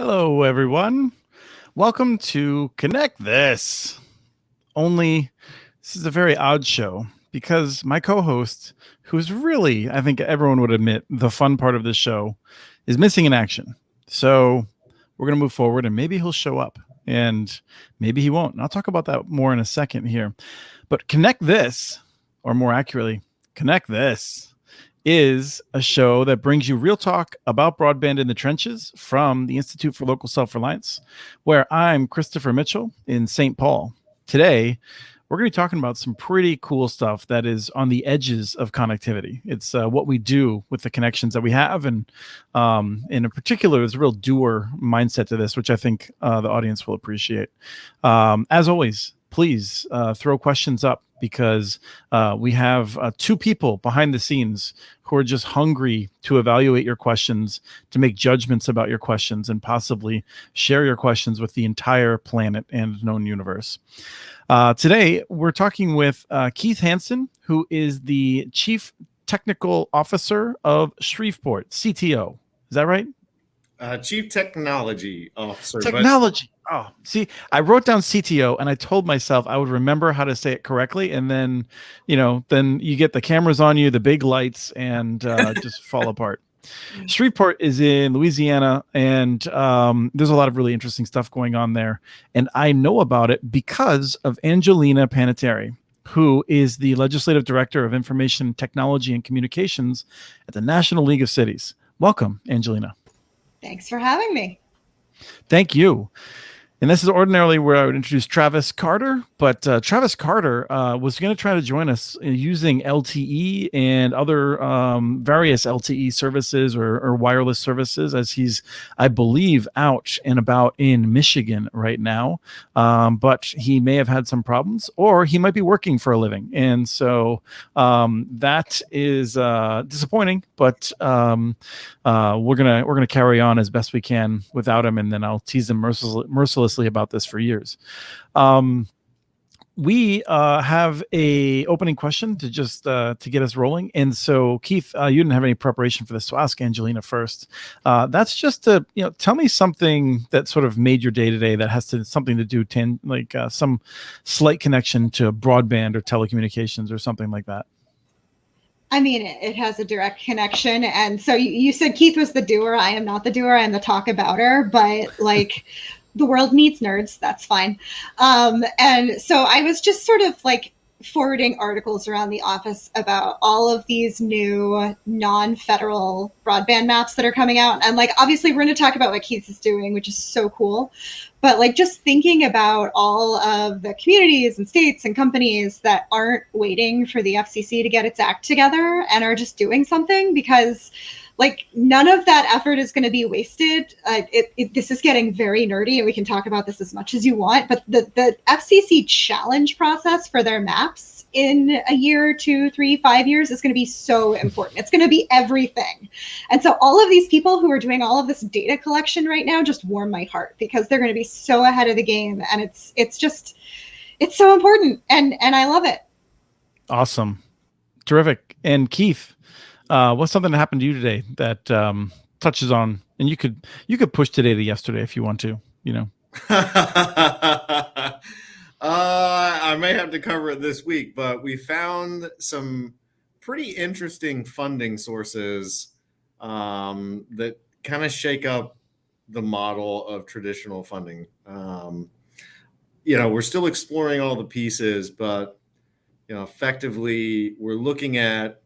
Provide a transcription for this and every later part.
Hello, everyone. Welcome to Connect This. Only this is a very odd show because my co host, who's really, I think everyone would admit, the fun part of this show, is missing in action. So we're going to move forward and maybe he'll show up and maybe he won't. And I'll talk about that more in a second here. But Connect This, or more accurately, Connect This is a show that brings you real talk about broadband in the trenches from the Institute for Local Self-Reliance, where I'm Christopher Mitchell in St. Paul. Today, we're going to be talking about some pretty cool stuff that is on the edges of connectivity. It's what we do with the connections that we have. And in particular, there's a real doer mindset to this, which I think the audience will appreciate. As always, please throw questions up because we have two people behind the scenes who are just hungry to evaluate your questions, to make judgments about your questions, and possibly share your questions with the entire planet and known universe. Today, we're talking with Keith Hanson, who is the Chief Technical Officer of Shreveport, CTO. Is that right? Chief Technology Officer. Technology. Oh, see, I wrote down CTO and I told myself I would remember how to say it correctly. And then, then you get the cameras on you, the big lights, and just fall apart. Shreveport is in Louisiana, and there's a lot of really interesting stuff going on there. And I know about it because of Angelina Panettieri, who is the Legislative Director of Information Technology and Communications at the National League of Cities. Welcome, Angelina. Thanks for having me. Thank you. And this is ordinarily where I would introduce Travis Carter, but Travis Carter was going to try to join us using LTE and other various LTE services or wireless services, as he's, I believe, out and about in Michigan right now. But he may have had some problems, or he might be working for a living. And so that is disappointing, but we're gonna carry on as best we can without him, and then I'll tease him mercilessly about this for years. We have a opening question to just to get us rolling, and so Keith, you didn't have any preparation for this, so ask Angelina first. That's just to tell me something that sort of made your day today that has something to do some slight connection to broadband or telecommunications or something like that. I mean, it has a direct connection. And so you said Keith was the doer. I am not the doer. I'm the talk abouter, but the world needs nerds. That's fine. And so I was just sort of forwarding articles around the office about all of these new non-federal broadband maps that are coming out. And obviously we're going to talk about what Keith is doing, which is so cool. But just thinking about all of the communities and states and companies that aren't waiting for the FCC to get its act together and are just doing something, because none of that effort is going to be wasted. This is getting very nerdy, and we can talk about this as much as you want, but the FCC challenge process for their maps in a year, 2, 3, 5 years is going to be so important. It's going to be everything. And so all of these people who are doing all of this data collection right now just warm my heart, because they're going to be so ahead of the game, and it's so important, and I love it. Awesome. Terrific. And Keith, what's something that happened to you today that touches on, and you could push today to yesterday if you want to, I may have to cover it this week, but we found some pretty interesting funding sources that kind of shake up the model of traditional funding. We're still exploring all the pieces, but effectively we're looking at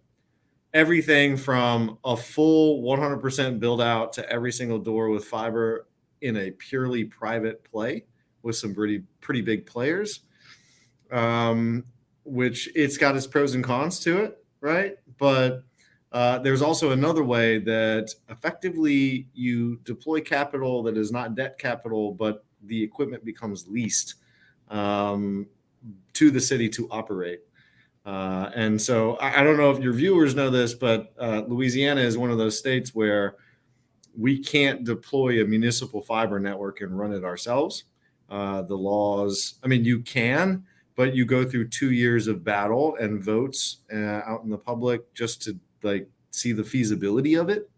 everything from a full 100% build out to every single door with fiber in a purely private play with some pretty big players, which it's got its pros and cons to it, right? But there's also another way that effectively you deploy capital that is not debt capital, but the equipment becomes leased to the city to operate. And so I don't know if your viewers know this, but Louisiana is one of those states where we can't deploy a municipal fiber network and run it ourselves. The laws, you can, but you go through 2 years of battle and votes out in the public just to see the feasibility of it.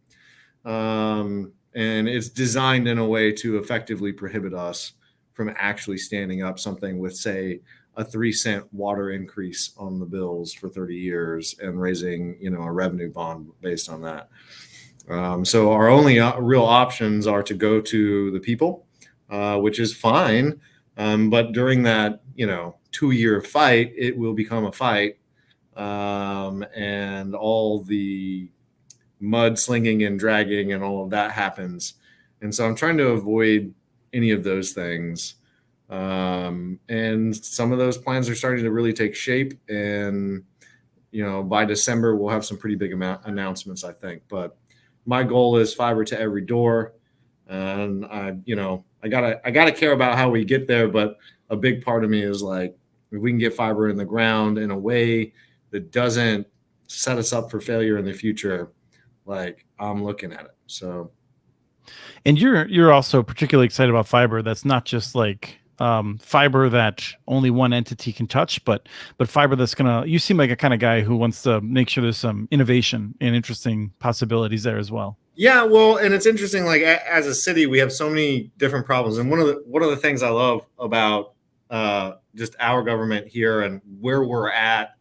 And and it's designed in a way to effectively prohibit us from actually standing up something with, say, a 3-cent water increase on the bills for 30 years and raising, a revenue bond based on that. So our only real options are to go to the people, which is fine. But during that, 2-year fight, it will become a fight. And all the mud slinging and dragging and all of that happens. And so I'm trying to avoid any of those things. And some of those plans are starting to really take shape. And, by December, we'll have some pretty big announcements, I think. But my goal is fiber to every door. And I gotta care about how we get there. But a big part of me is like, if we can get fiber in the ground in a way that doesn't set us up for failure in the future, like, I'm looking at it. So, and you're also particularly excited about fiber. That's not just like fiber that only one entity can touch, but fiber that's you seem like a kind of guy who wants to make sure there's some innovation and interesting possibilities there as well. Yeah, well, and it's interesting, like, as a city, we have so many different problems. And one of the things I love about just our government here and where we're at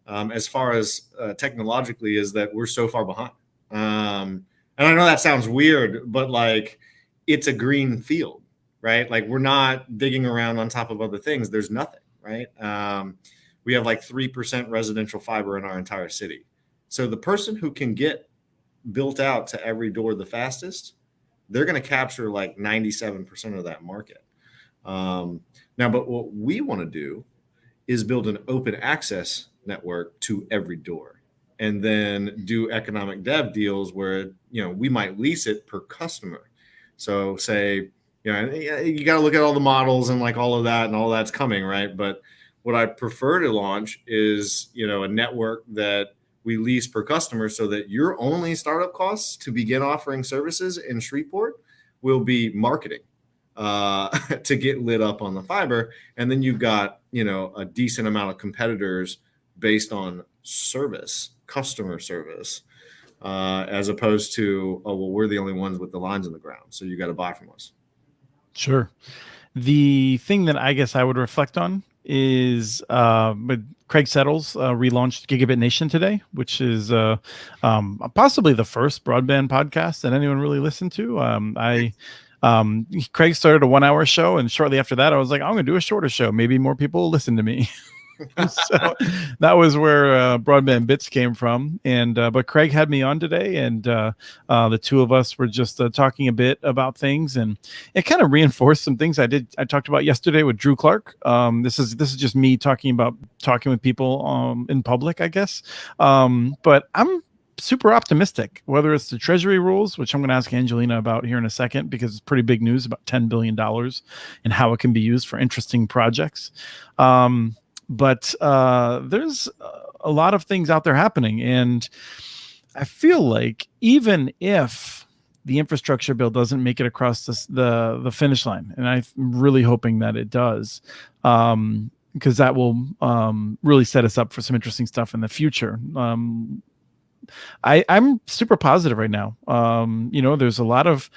as far as technologically is that we're so far behind. And I know that sounds weird, but like, it's a green field, right? Like, we're not digging around on top of other things. There's nothing, right? We have like 3% residential fiber in our entire city. So the person who can get built out to every door the fastest, they're going to capture like 97% of that market. Now, but what we want to do is build an open access network to every door, and then do economic dev deals where, we might lease it per customer. So say, you got to look at all the models and like all of that, and all that's coming, right? But what I prefer to launch is, a network that we lease per customer, so that your only startup costs to begin offering services in Shreveport will be marketing to get lit up on the fiber. And then you've got, a decent amount of competitors based on customer service, as opposed to, oh, well, we're the only ones with the lines in the ground, so you got to buy from us. Sure. The thing that I guess I would reflect on is Craig Settles relaunched Gigabit Nation today, which is possibly the first broadband podcast that anyone really listened to. Craig started a 1-hour show, and shortly after that, I was like, I'm going to do a shorter show. Maybe more people will listen to me. So that was where Broadband Bits came from. And but Craig had me on today, and the two of us were just talking a bit about things, and it kind of reinforced some things I talked about yesterday with Drew Clark. This is just me talking with people in public, I guess. But I'm super optimistic, whether it's the Treasury rules, which I'm going to ask Angelina about here in a second, because it's pretty big news about $10 billion and how it can be used for interesting projects. But there's a lot of things out there happening. And I feel like even if the infrastructure bill doesn't make it across the finish line, and I'm really hoping that it does, because that will really set us up for some interesting stuff in the future. I'm super positive right now. There's a lot of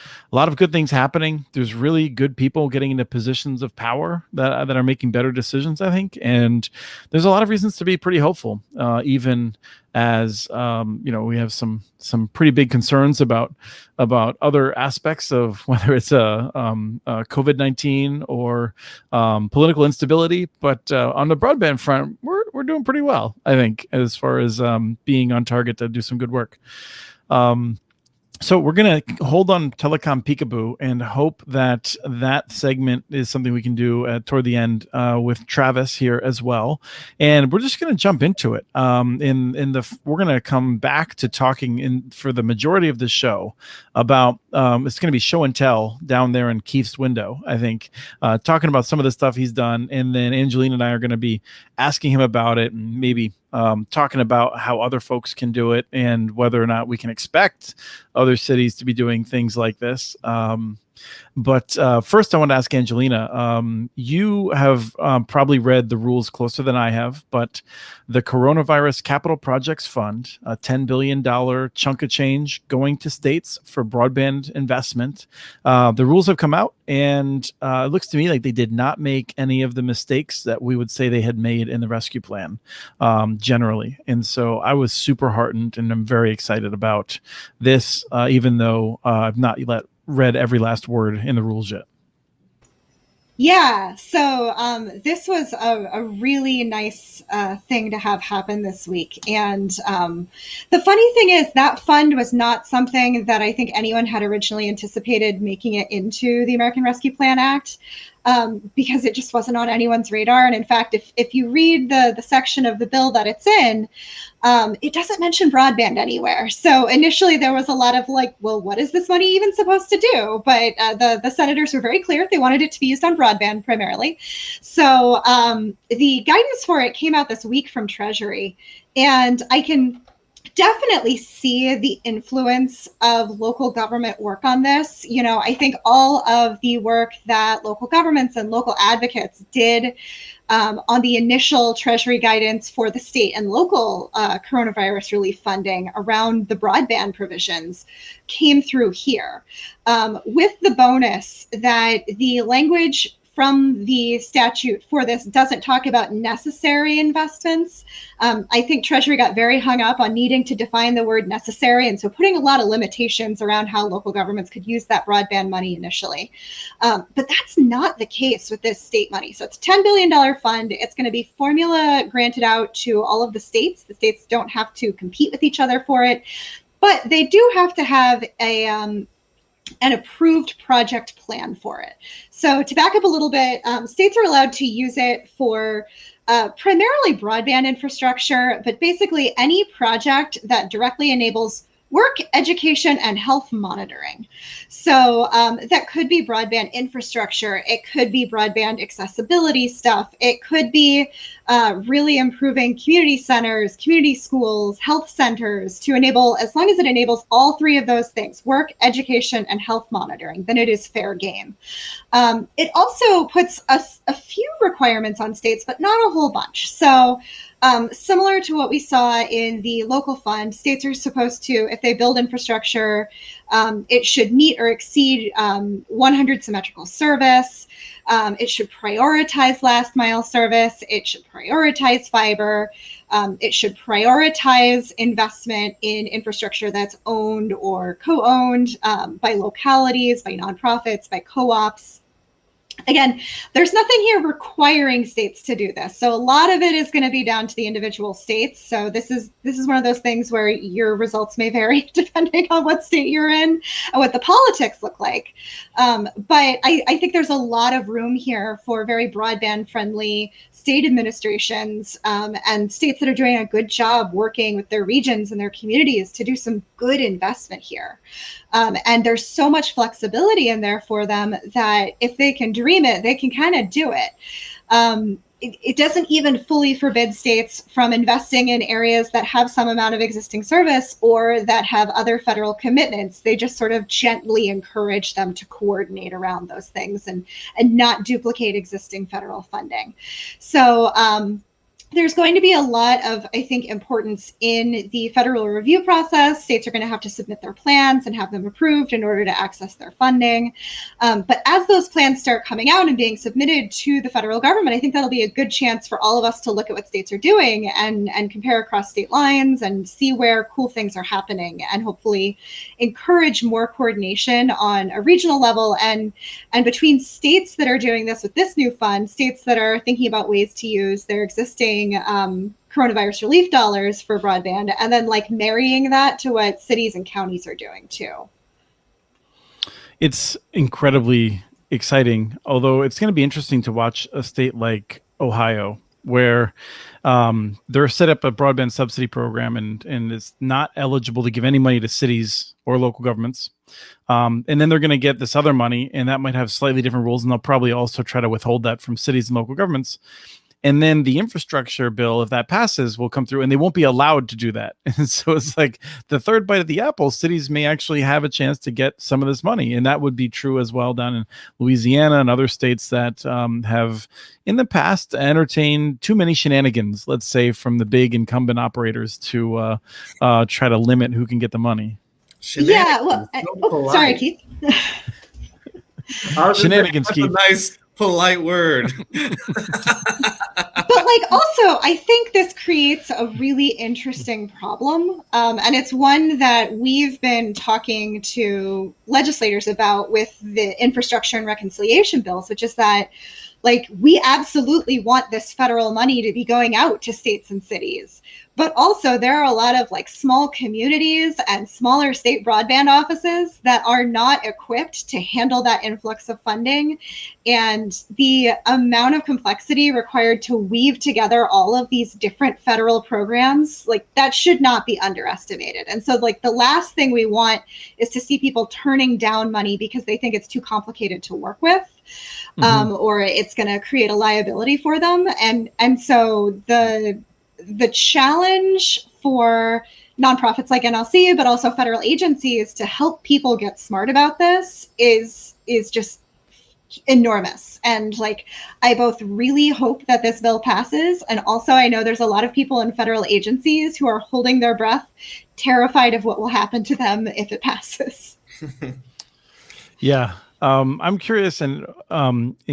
good things happening. There's really good people getting into positions of power that are making better decisions, I think. And there's a lot of reasons to be pretty hopeful, even as we have some pretty big concerns about other aspects of whether it's COVID-19 or political instability. But on the broadband front, we're doing pretty well, I think, as far as being on target to do some good work. So we're going to hold on Telecom Peekaboo and hope that segment is something we can do toward the end with Travis here as well. And we're just going to jump into it. We're going to come back to talking for the majority of the show about it's going to be show and tell down there in Keith's window, I think, talking about some of the stuff he's done. And then Angelina and I are going to be asking him about it, and maybe talking about how other folks can do it and whether or not we can expect other cities to be doing things like this. But first, I want to ask Angelina. You have probably read the rules closer than I have, but the Coronavirus Capital Projects Fund, a $10 billion chunk of change going to states for broadband investment. The rules have come out, and it looks to me like they did not make any of the mistakes that we would say they had made in the rescue plan generally. And so I was super heartened, and I'm very excited about this, even though I've not read every last word in the rules yet. Yeah, so this was a really nice thing to have happen this week. And the funny thing is that fund was not something that I think anyone had originally anticipated making it into the American Rescue Plan Act. Because it just wasn't on anyone's radar. And in fact, if you read the section of the bill that it's in, it doesn't mention broadband anywhere. So initially there was a lot of like, well, what is this money even supposed to do? But the senators were very clear. They wanted it to be used on broadband primarily. So the guidance for it came out this week from Treasury. And I can definitely see the influence of local government work on this. You know, I think all of the work that local governments and local advocates did on the initial Treasury guidance for the state and local coronavirus relief funding around the broadband provisions came through here, with the bonus that the language from the statute for this doesn't talk about necessary investments. I think Treasury got very hung up on needing to define the word necessary, and so putting a lot of limitations around how local governments could use that broadband money initially. But that's not the case with this state money. So it's a $10 billion fund. It's going to be formula granted out to all of the states. The states don't have to compete with each other for it, but they do have to have an approved project plan for it. So to back up a little bit, states are allowed to use it for primarily broadband infrastructure, but basically any project that directly enables work, education, and health monitoring. So that could be broadband infrastructure. It could be broadband accessibility stuff. It could be really improving community centers, community schools, health centers to enable, as long as it enables all three of those things, work, education, and health monitoring, then it is fair game. It also puts a few requirements on states, but not a whole bunch. So similar to what we saw in the local fund, states are supposed to, if they build infrastructure, it should meet or exceed 100 symmetrical service. It should prioritize last mile service. It should prioritize fiber. It should prioritize investment in infrastructure that's owned or co-owned by localities, by nonprofits, by co-ops. Again, there's nothing here requiring states to do this. So a lot of it is going to be down to the individual states. So this is one of those things where your results may vary depending on what state you're in and what the politics look like. But I think there's a lot of room here for very broadband friendly state administrations and states that are doing a good job working with their regions and their communities to do some good investment here. And there's so much flexibility in there for them that if they can dream it, they can kind of do it. It doesn't even fully forbid states from investing in areas that have some amount of existing service or that have other federal commitments. They just sort of gently encourage them to coordinate around those things and not duplicate existing federal funding. So there's going to be a lot of, I think, importance in the federal review process. States are going to have to submit their plans and have them approved in order to access their funding. But as those plans start coming out and being submitted to the federal government, I think that'll be a good chance for all of us to look at what states are doing and compare across state lines and see where cool things are happening and hopefully encourage more coordination on a regional level and between states that are doing this with this new fund, states that are thinking about ways to use their existing coronavirus relief dollars for broadband, and then like marrying that to what cities and counties are doing too. It's incredibly exciting, although it's going to be interesting to watch a state like Ohio, where they're set up a broadband subsidy program and is not eligible to give any money to cities or local governments. And then they're going to get this other money, and that might have slightly different rules, and they'll probably also try to withhold that from cities and local governments. And then the infrastructure bill, if that passes, will come through, and they won't be allowed to do that. And so it's like the third bite of the apple. Cities may actually have a chance to get some of this money, and that would be true as well down in Louisiana and other states that have in the past entertained too many shenanigans, let's say, from the big incumbent operators to try to limit who can get the money. Yeah, well, sorry, Keith. Shenanigans, that's Keith. a nice, polite word. But like, also, I think this creates a really interesting problem, and it's one that we've been talking to legislators about with the infrastructure and reconciliation bills, which is that, like, we absolutely want this federal money to be going out to states and cities. But also there are a lot of like small communities and smaller state broadband offices that are not equipped to handle that influx of funding. And the amount of complexity required to weave together all of these different federal programs, like that should not be underestimated. And so like the last thing we want is to see people turning down money because they think it's too complicated to work with. Or it's going to create a liability for them. And so the challenge for nonprofits like NLC, but also federal agencies to help people get smart about this is just enormous. And like, I both really hope that this bill passes, and also I know there's a lot of people in federal agencies who are holding their breath, terrified of what will happen to them if it passes. Yeah. I'm curious, and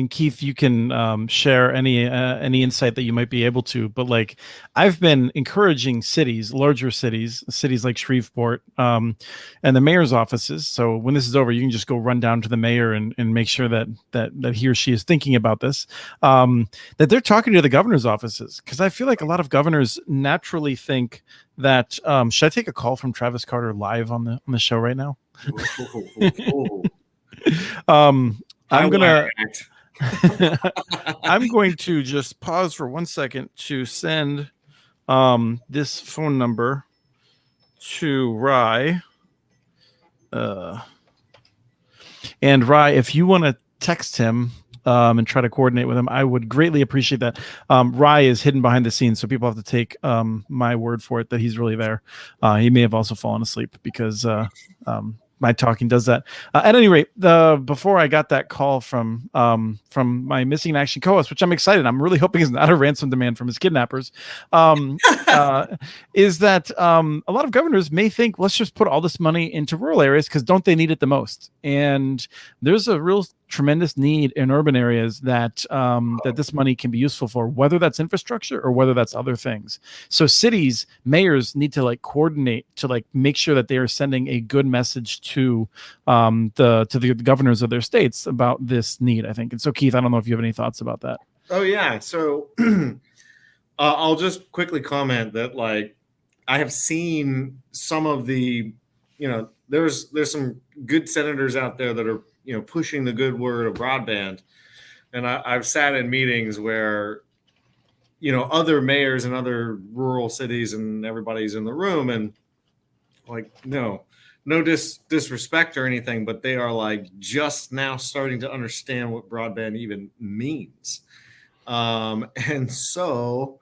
Keith, you can share any insight that you might be able to. But like, I've been encouraging cities, larger cities like Shreveport, and the mayor's offices. So when this is over, you can just go run down to the mayor and make sure that he or she is thinking about this. That they're talking to the governor's offices, because I feel like a lot of governors naturally think that. Should I take a call from Travis Carter live on the show right now? I'm going to just pause for 1 second to send this phone number to Rye. And Rye, if you want to text him and try to coordinate with him, I would greatly appreciate that. Rye is hidden behind the scenes, so people have to take my word for it that he's really there. He may have also fallen asleep because my talking does that. At any rate, before I got that call from my missing in action co-host, which I'm excited, I'm really hoping is not a ransom demand from his kidnappers, is that a lot of governors may think, let's just put all this money into rural areas because don't they need it the most? And there's a real tremendous need in urban areas that this money can be useful for, whether that's infrastructure or whether that's other things. So cities, mayors need to like coordinate to like make sure that they are sending a good message to the governors of their states about this need, I think. And so Keith, I don't know if you have any thoughts about that. Oh yeah. So I'll just quickly comment that like I have seen some of the, there's some good senators out there that are pushing the good word of broadband. And I've sat in meetings where, other mayors in other rural cities and everybody's in the room and like, no disrespect or anything, but they are like just now starting to understand what broadband even means. And so,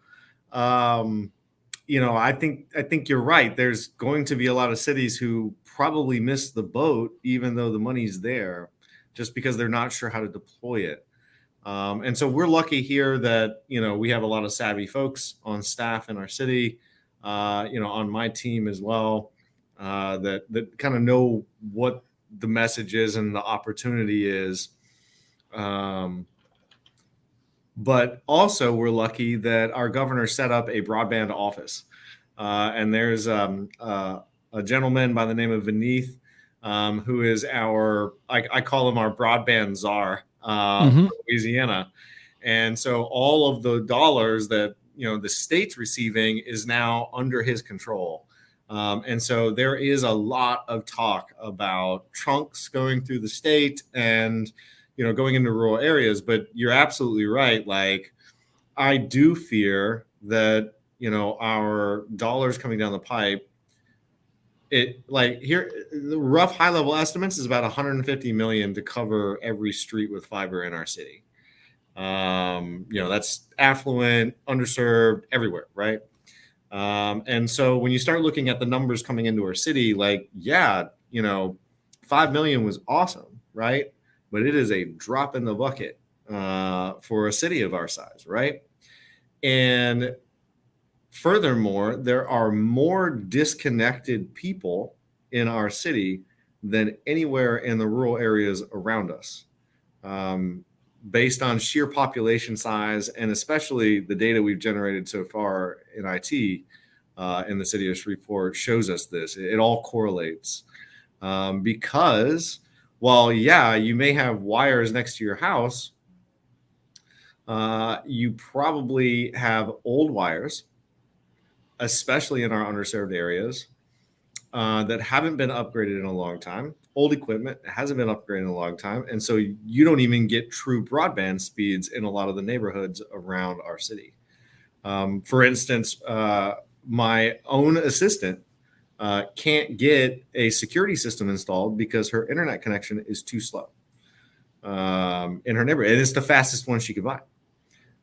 I think you're right. There's going to be a lot of cities who probably miss the boat, even though the money's there, just because they're not sure how to deploy it. And so we're lucky here that, we have a lot of savvy folks on staff in our city, on my team as well, that kind of know what the message is and the opportunity is. But also we're lucky that our governor set up a broadband office. And there's a gentleman by the name of Vineeth, who is I call him our broadband czar from Louisiana. And so all of the dollars that, the state's receiving is now under his control. And so there is a lot of talk about trunks going through the state and, going into rural areas. But you're absolutely right. Like, I do fear that, our dollars coming down the pipe, the rough high level estimates is about 150 million to cover every street with fiber in our city. That's affluent, underserved, everywhere, right? And so when you start looking at the numbers coming into our city, 5 million was awesome, right? But it is a drop in the bucket for a city of our size, right? And furthermore, there are more disconnected people in our city than anywhere in the rural areas around us, based on sheer population size, and especially the data we've generated so far in IT in the city of Shreveport shows us this. It all correlates because while, you may have wires next to your house, you probably have old wires, especially in our underserved areas, that haven't been upgraded in a long time. Old equipment hasn't been upgraded in a long time. And so you don't even get true broadband speeds in a lot of the neighborhoods around our city. For instance, my own assistant can't get a security system installed because her internet connection is too slow in her neighborhood. And it's the fastest one she could buy.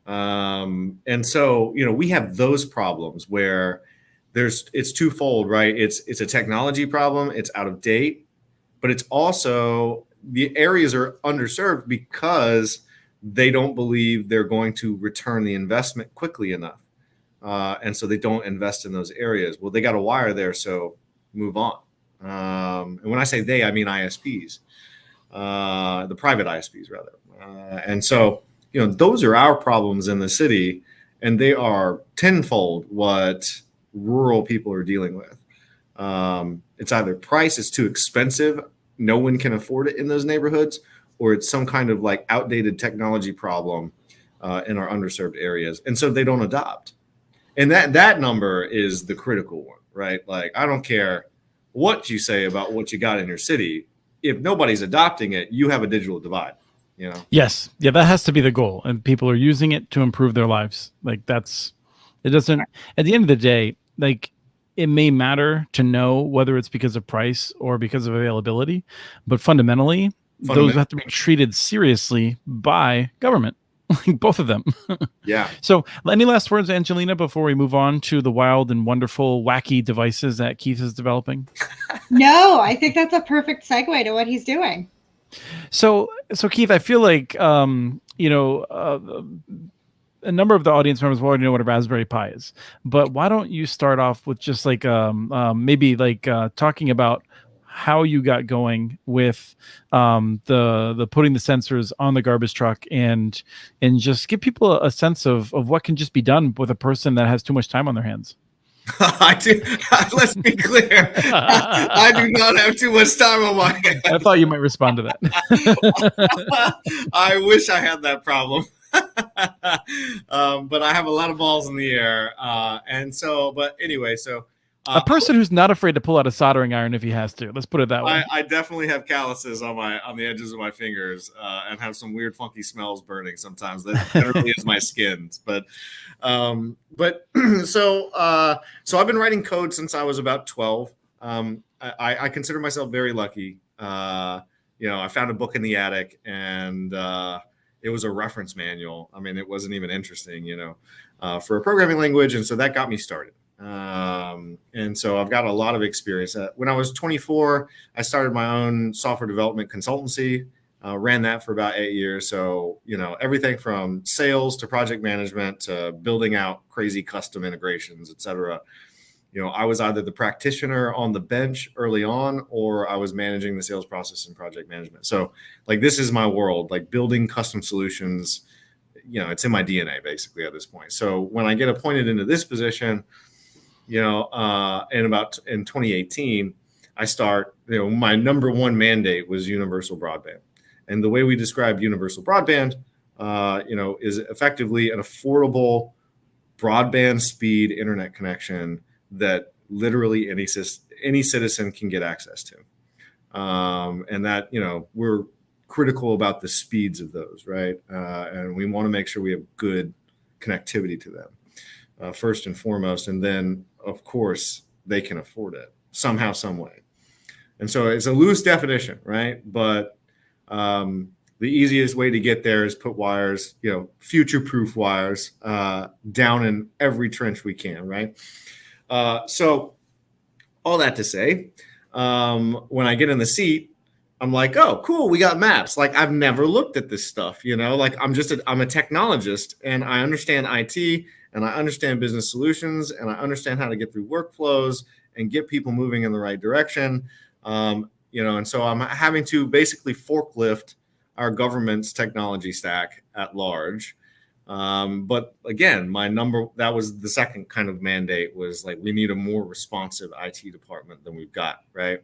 And so, we have those problems where it's twofold, right? It's a technology problem. It's out of date, but it's also the areas are underserved because they don't believe they're going to return the investment quickly enough. And so they don't invest in those areas. Well, they got a wire there, so move on. And when I say they, I mean ISPs, the private ISPs rather. And so, those are our problems in the city, and they are tenfold what rural people are dealing with. It's either price, it's too expensive, no one can afford it in those neighborhoods, or it's some kind of outdated technology problem in our underserved areas. And so they don't adopt. And that number is the critical one, right? I don't care what you say about what you got in your city. If nobody's adopting it, you have a digital divide. Yes. Yeah, that has to be the goal. And people are using it to improve their lives. It doesn't, at the end of the day, it may matter to know whether it's because of price or because of availability, but fundamentally, those have to be treated seriously by government, both of them. Yeah. So any last words, Angelina, before we move on to the wild and wonderful, wacky devices that Keith is developing? No, I think that's a perfect segue to what he's doing. So Keith, I feel like, a number of the audience members will already know what a Raspberry Pi is, but why don't you start off with just talking about how you got going with the putting the sensors on the garbage truck and just give people a sense of what can just be done with a person that has too much time on their hands. I do. Let's be clear. I do not have too much time on my hands. I thought you might respond to that. I wish I had that problem. But I have a lot of balls in the air. A person who's not afraid to pull out a soldering iron if he has to. Let's put it that way. I definitely have calluses on the edges of my fingers and have some weird, funky smells burning sometimes. That really is my skin. So I've been writing code since I was about 12. I consider myself very lucky. I found a book in the attic, and it was a reference manual. I mean, it wasn't even interesting, for a programming language, and so that got me started. And so I've got a lot of experience. When I was 24, I started my own software development consultancy, ran that for about 8 years. So, everything from sales to project management to building out crazy custom integrations, et cetera. I was either the practitioner on the bench early on, or I was managing the sales process and project management. So this is my world, building custom solutions, it's in my DNA basically at this point. So when I get appointed into this position, in 2018, I start, my number one mandate was universal broadband. And the way we describe universal broadband, is effectively an affordable broadband speed internet connection that literally any citizen can get access to. And that, we're critical about the speeds of those, right? And we want to make sure we have good connectivity to them, first and foremost. And then, of course, they can afford it somehow, some way. And so it's a loose definition, right? But the easiest way to get there is put wires, future-proof wires, down in every trench we can, right? So all that to say, when I get in the seat, I'm like, oh, cool, we got maps. Like, I've never looked at this stuff, like I'm a technologist, and I understand IT, and I understand business solutions, and I understand how to get through workflows and get people moving in the right direction. And so I'm having to basically forklift our government's technology stack at large. But again, that was the second kind of mandate, was like, we need a more responsive IT department than we've got, right?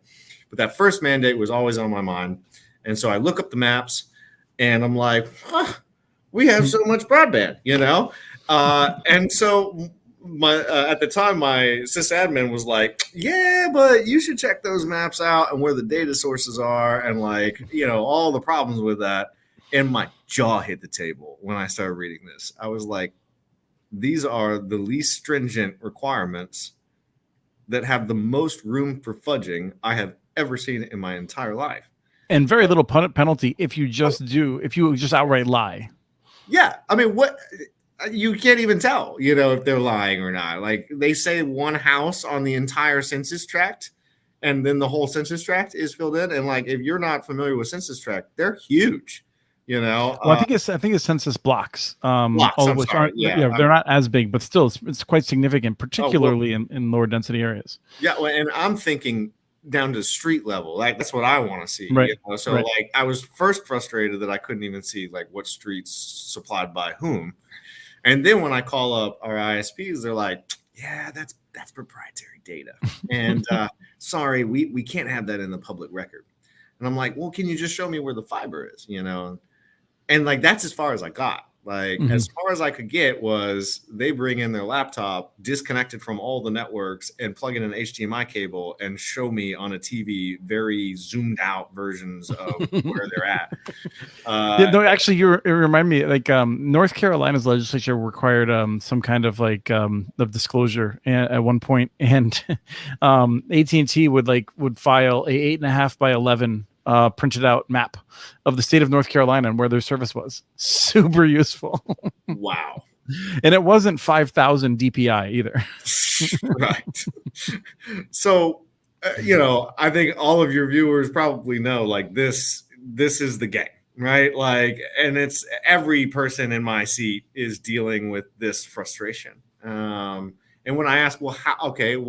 But that first mandate was always on my mind. And so I look up the maps and I'm like, we have so much broadband, and so at the time, my sysadmin was like, yeah, but you should check those maps out and where the data sources are, and all the problems with that. And my jaw hit the table when I started reading this. I was like, these are the least stringent requirements that have the most room for fudging I have ever seen in my entire life. And very little penalty if you just outright lie. Yeah. I mean, what... you can't even tell, if they're lying or not. Like, they say one house on the entire census tract, and then the whole census tract is filled in. And like, if you're not familiar with census tract, they're huge, Well, I think it's census blocks. Blocks, all of which aren't, they're not as big, but still, it's quite significant, particularly in lower density areas. Yeah, well, and I'm thinking down to street level. Like, that's what I want to see. Right. So right. Like, I was first frustrated that I couldn't even see like what streets supplied by whom. And then when I call up our ISPs, they're like, yeah, that's proprietary data. And sorry, we can't have that in the public record. And I'm like, well, can you just show me where the fiber is, And like, that's as far as I got. Like, as far as I could get was they bring in their laptop, disconnected from all the networks, and plug in an HDMI cable and show me on a TV very zoomed out versions of where they're at. Actually, it remind me, like, North Carolina's legislature required some kind of like of disclosure at one point, and AT&T would file a 8.5 by 11 printed out map of the state of North Carolina and where their service was. Super useful. Wow. And it wasn't 5,000 DPI either. Right. So, I think all of your viewers probably know, like, this is the game, right? Like, and it's every person in my seat is dealing with this frustration. And when I ask, well,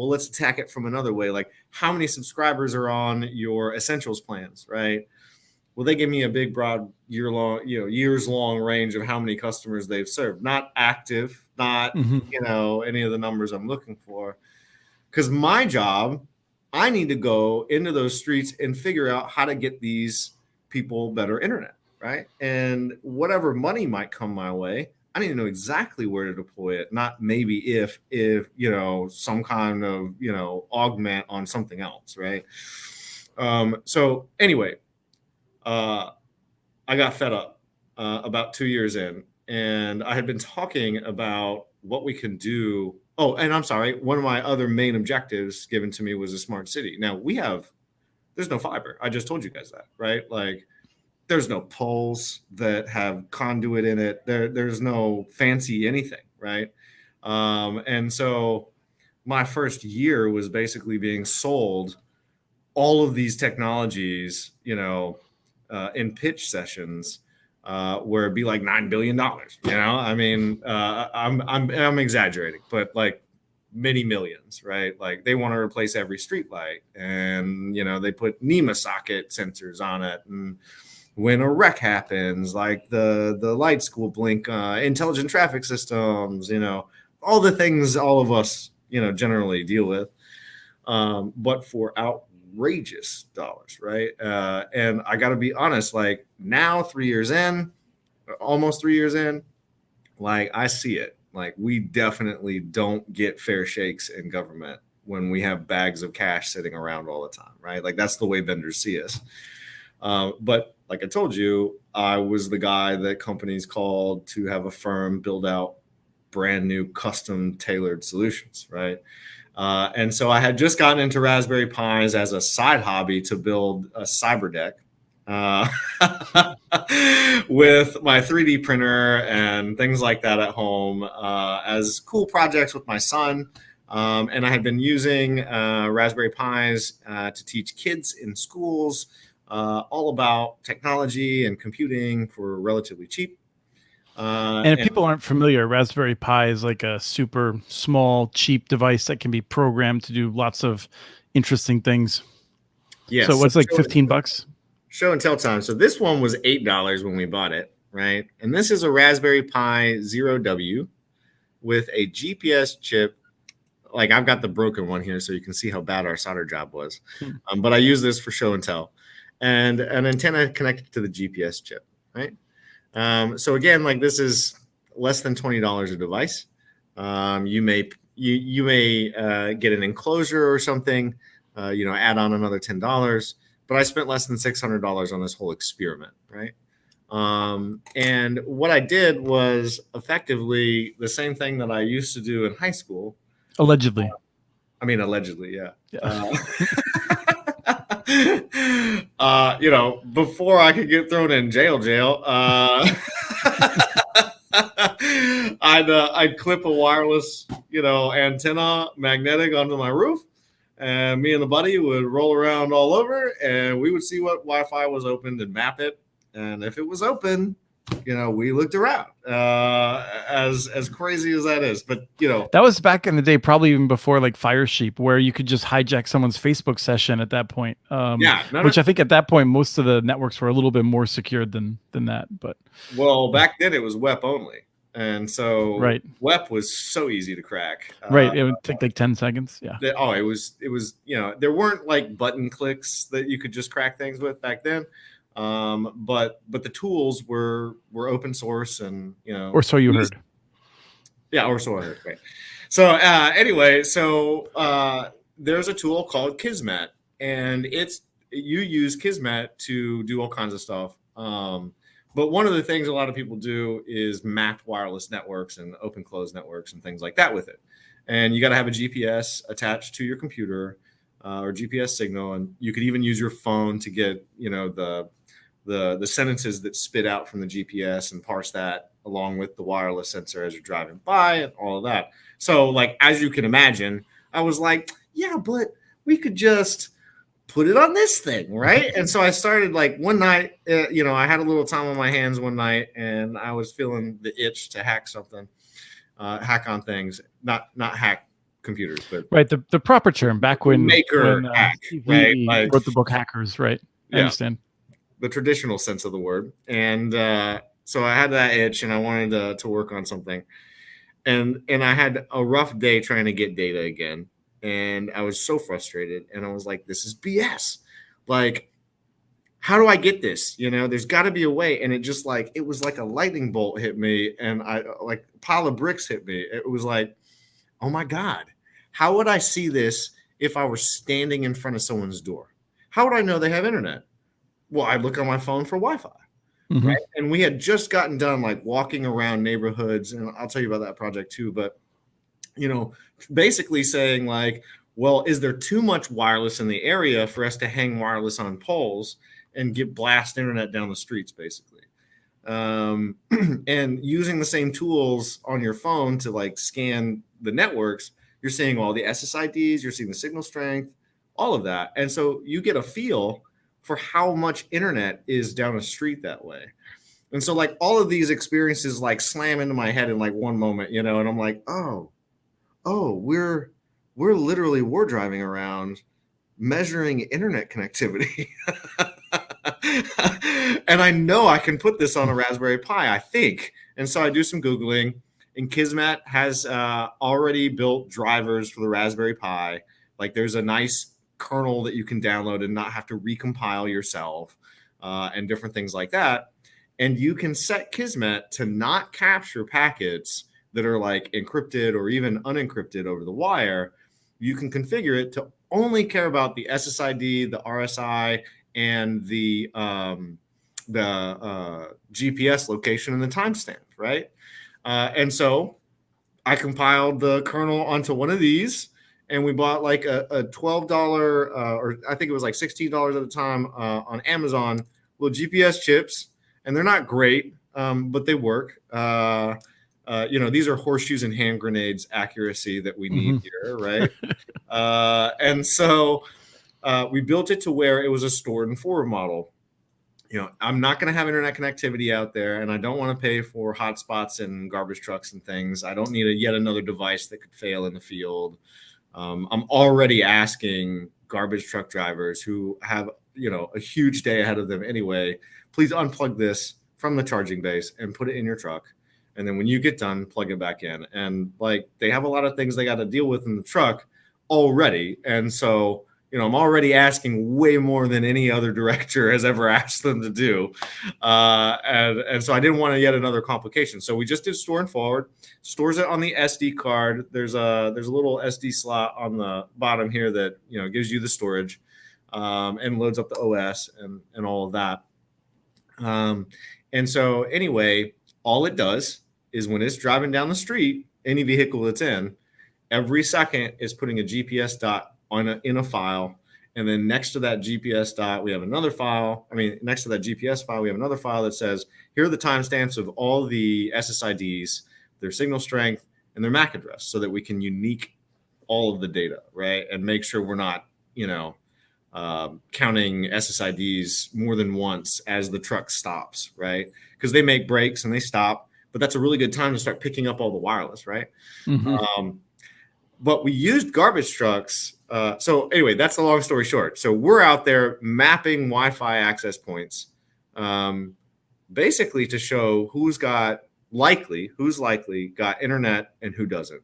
let's attack it from another way. Like, how many subscribers are on your essentials plans, right? Well, they give me a big, broad, years long range of how many customers they've served. Not active, not, any of the numbers I'm looking for. Because my job, I need to go into those streets and figure out how to get these people better internet, right? And whatever money might come my way, I need to know exactly where to deploy it, not maybe if some kind of augment on something else, right? So anyway, I got fed up about 2 years in, and I had been talking about what we can do. Oh, and I'm sorry, one of my other main objectives given to me was a smart city. Now there's no fiber. I just told you guys that, right? Like, there's no poles that have conduit in it. There's no fancy anything, right? And so my first year was basically being sold all of these technologies, in pitch sessions, where it'd be like $9 billion. I mean, I'm exaggerating, but like many millions, right? Like, they want to replace every street light, and they put NEMA socket sensors on it, and when a wreck happens, like the lights will blink, intelligent traffic systems, all the things all of us, generally deal with, but for outrageous dollars, right? And I got to be honest, like, now 3 years in, almost 3 years in, like, I see it. Like, we definitely don't get fair shakes in government when we have bags of cash sitting around all the time, right? Like, that's the way vendors see us. But like I told you, I was the guy that companies called to have a firm build out brand new custom tailored solutions, right? And so I had just gotten into Raspberry Pis as a side hobby to build a cyber deck. with my 3D printer and things like that at home as cool projects with my son. And I had been using Raspberry Pis to teach kids in schools all about technology and computing for relatively cheap. And if people aren't familiar, Raspberry Pi is like a super small, cheap device that can be programmed to do lots of interesting things. Yeah. So what's like $15? Show and tell time. So this one was $8 when we bought it, right? And this is a Raspberry Pi 0W with a GPS chip. Like I've got the broken one here so you can see how bad our solder job was. But I use this for show and tell. And an antenna connected to the GPS chip, right? So again, like this is less than $20 a device. You may get an enclosure or something, add on another $10. But I spent less than $600 on this whole experiment, right? And what I did was effectively the same thing that I used to do in high school. Allegedly. Allegedly, yeah. Before I could get thrown in jail, I'd clip a wireless, antenna magnetic onto my roof. And me and the buddy would roll around all over and we would see what Wi-Fi was opened and map it. And if it was open, we looked around as crazy as that is. But, that was back in the day, probably even before like Firesheep, where you could just hijack someone's Facebook session at that point. Which I think at that point, most of the networks were a little bit more secured than that. But well, back then it was WEP only. And so right. WEP was so easy to crack. Right. It would take like 10 seconds. Yeah. It was, there weren't like button clicks that you could just crack things with back then. But the tools were open source and, or so you heard. Yeah. Or so I heard. Right. So anyway, there's a tool called Kismet and you use Kismet to do all kinds of stuff. But one of the things a lot of people do is map wireless networks and open closed networks and things like that with it. And you got to have a GPS attached to your computer or GPS signal. And you could even use your phone to get, the sentences that spit out from the GPS and parse that along with the wireless sensor as you're driving by and all of that. So like, as you can imagine, I was like, yeah, but we could just put it on this thing, right? And so I started like one night, I had a little time on my hands one night and I was feeling the itch to hack something, hack on things, not hack computers, but right. The proper term back when hack, right? Like, wrote the book Hackers, right? I understand the traditional sense of the word. And so I had that itch and I wanted to work on something, and I had a rough day trying to get data again. And I was so frustrated and I was like, this is BS. Like, how do I get this? There's got to be a way. And it just like, it was like a lightning bolt hit me and a pile of bricks hit me. It was like, oh my God, how would I see this if I were standing in front of someone's door? How would I know they have internet? Well, I'd look on my phone for Wi-Fi. Mm-hmm. Right. And we had just gotten done like walking around neighborhoods. And I'll tell you about that project too. But basically saying like, well, is there too much wireless in the area for us to hang wireless on poles and get blast internet down the streets, basically? And using the same tools on your phone to like scan the networks, you're seeing all the SSIDs, you're seeing the signal strength, all of that. And so you get a feel for how much internet is down a street that way. And so like all of these experiences like slam into my head in like one moment, and I'm like, oh, we're literally war driving around measuring internet connectivity. And I know I can put this on a Raspberry Pi, I think. And so I do some Googling, and Kismet has already built drivers for the Raspberry Pi. Like there's a nice kernel that you can download and not have to recompile yourself and different things like that. And you can set Kismet to not capture packets that are like encrypted or even unencrypted over the wire. You can configure it to only care about the SSID, the RSI, and the GPS location and the timestamp, right? And so I compiled the kernel onto one of these, and we bought like a $12 or I think it was like $16 at the time on Amazon, little GPS chips, and they're not great, but they work. These are horseshoes and hand grenades accuracy that we need here, right? And so we built it to where it was a stored and forward model. I'm not going to have internet connectivity out there, and I don't want to pay for hotspots and garbage trucks and things. I don't need yet another device that could fail in the field. I'm already asking garbage truck drivers who have, a huge day ahead of them anyway, please unplug this from the charging base and put it in your truck. And then when you get done, plug it back in. And they have a lot of things they got to deal with in the truck already. And so, I'm already asking way more than any other director has ever asked them to do. And so I didn't want yet another complication. So we just did store and forward, stores it on the SD card. There's a little SD slot on the bottom here that, gives you the storage and loads up the OS and all of that. And so anyway, all it does is when it's driving down the street, any vehicle that's in, every second is putting a GPS dot in a file, and then next to that GPS dot we have another file. Next to that GPS file we have another file that says here are the timestamps of all the SSIDs, their signal strength, and their MAC address, so that we can unique all of the data, right, and make sure we're not counting SSIDs more than once as the truck stops, right? Because they make breaks and they stop, but that's a really good time to start picking up all the wireless, right? But we used garbage trucks. So anyway, that's the long story short. So we're out there mapping Wi-Fi access points, basically to show who's likely got internet and who doesn't.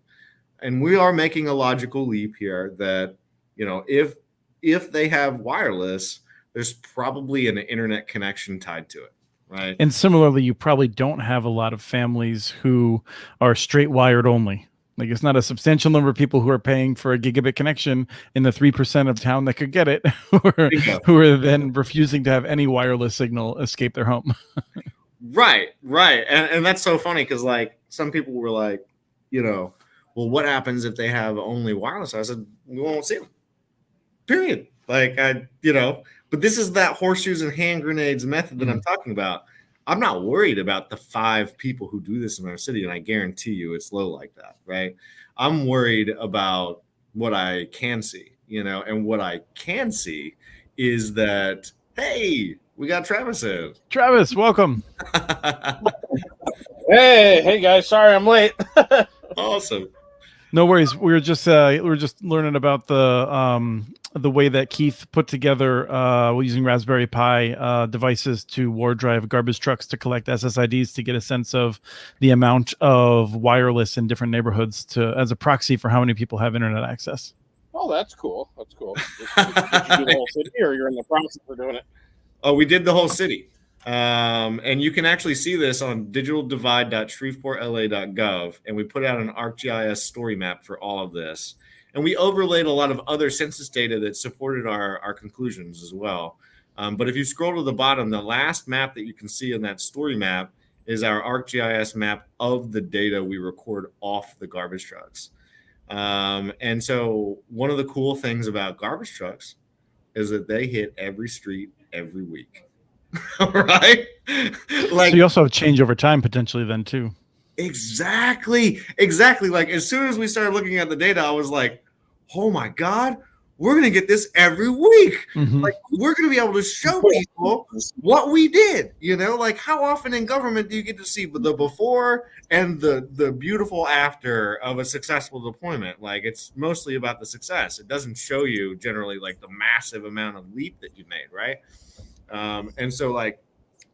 And we are making a logical leap here that, if they have wireless, there's probably an internet connection tied to it, right? And similarly, you probably don't have a lot of families who are straight wired only. It's not a substantial number of people who are paying for a gigabit connection in the 3% of town that could get it, who are then refusing to have any wireless signal escape their home. Right. And that's so funny because some people were like, well, what happens if they have only wireless? I said, we won't see them. Period. But this is that horseshoes and hand grenades method that I'm talking about. I'm not worried about the 5 people who do this in our city, and I guarantee you it's low like that, right? I'm worried about what I can see, and what I can see is that, hey, we got Travis in. Travis, welcome. Hey guys, sorry I'm late. Awesome. No worries. We were just learning about the way that Keith put together using Raspberry Pi devices to ward drive garbage trucks to collect SSIDs to get a sense of the amount of wireless in different neighborhoods as a proxy for how many people have internet access. Oh, that's cool. Did you do the whole city, or you're in the process of doing it? Oh, we did the whole city. And you can actually see this on digitaldivide.shreveportla.gov. And we put out an ArcGIS story map for all of this. And we overlaid a lot of other census data that supported our conclusions as well. But if you scroll to the bottom, the last map that you can see in that story map is our ArcGIS map of the data we record off the garbage trucks. And so one of the cool things about garbage trucks is that they hit every street every week. Right? So you also have change over time potentially then too. Exactly. As soon as we started looking at the data, I was like, oh my God, we're going to get this every week. We're going to be able to show people what we did. How often in government do you get to see the before and the beautiful after of a successful deployment? It's mostly about the success. It doesn't show you generally the massive amount of leap that you made, right? And so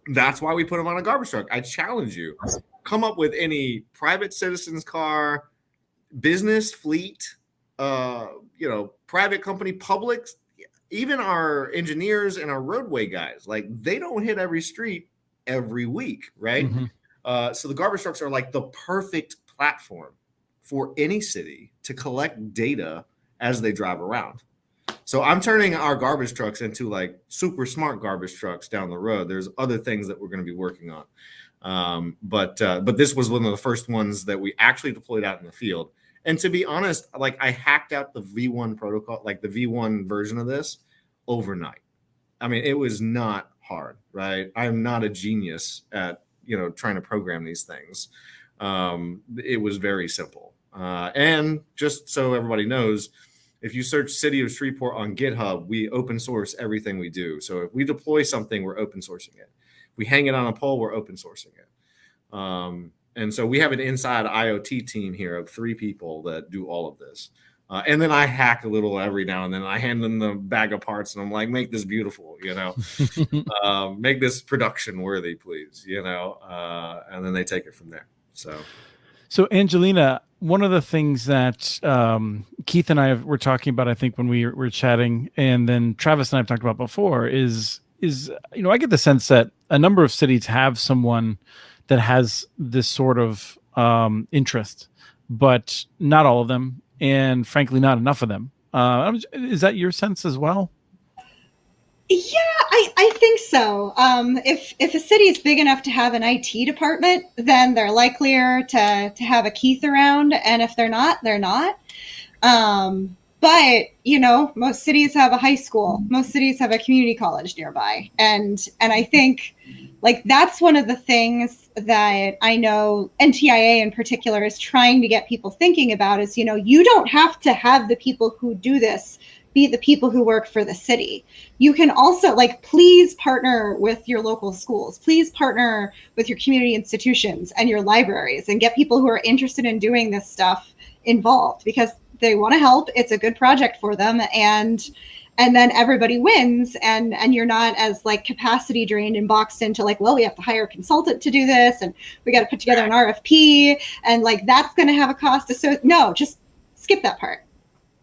that's why we put them on a garbage truck. I challenge you, come up with any private citizen's car, business fleet, private company, public, even our engineers and our roadway guys, they don't hit every street every week, right? So the garbage trucks are the perfect platform for any city to collect data as they drive around. So I'm turning our garbage trucks into super smart garbage trucks down the road. There's other things that we're going to be working on. But this was one of the first ones that we actually deployed out in the field. And to be honest, I hacked out the V1 protocol, the V1 version of this overnight. It was not hard, right? I'm not a genius at, trying to program these things. It was very simple. And just so everybody knows, if you search City of Shreveport on GitHub, we open source everything we do. So if we deploy something, we're open sourcing it. If we hang it on a pole, we're open sourcing it. And so we have an inside IoT team here of 3 people that do all of this. And then I hack a little every now and then. I hand them the bag of parts and I'm like, make this beautiful, make this production worthy, please, and then they take it from there. So Angelina, one of the things that Keith and I were talking about, I think when we were chatting, and then Travis and I have talked about before, is I get the sense that a number of cities have someone that has this sort of interest, but not all of them, and frankly, not enough of them. Is that your sense as well? Yeah, I think so. If a city is big enough to have an IT department, then they're likelier to have a Keith around, and if they're not, they're not. But most cities have a high school. Most cities have a community college nearby, and I think that's one of the things that I know NTIA in particular is trying to get people thinking about is you don't have to have the people who do this be the people who work for the city. You can also please partner with your local schools. Please partner with your community institutions and your libraries and get people who are interested in doing this stuff involved because they want to help. It's a good project for them. And then everybody wins and you're not as capacity drained and boxed into we have to hire a consultant to do this and we got to put together an RFP and that's going to have a cost. So no, just skip that part.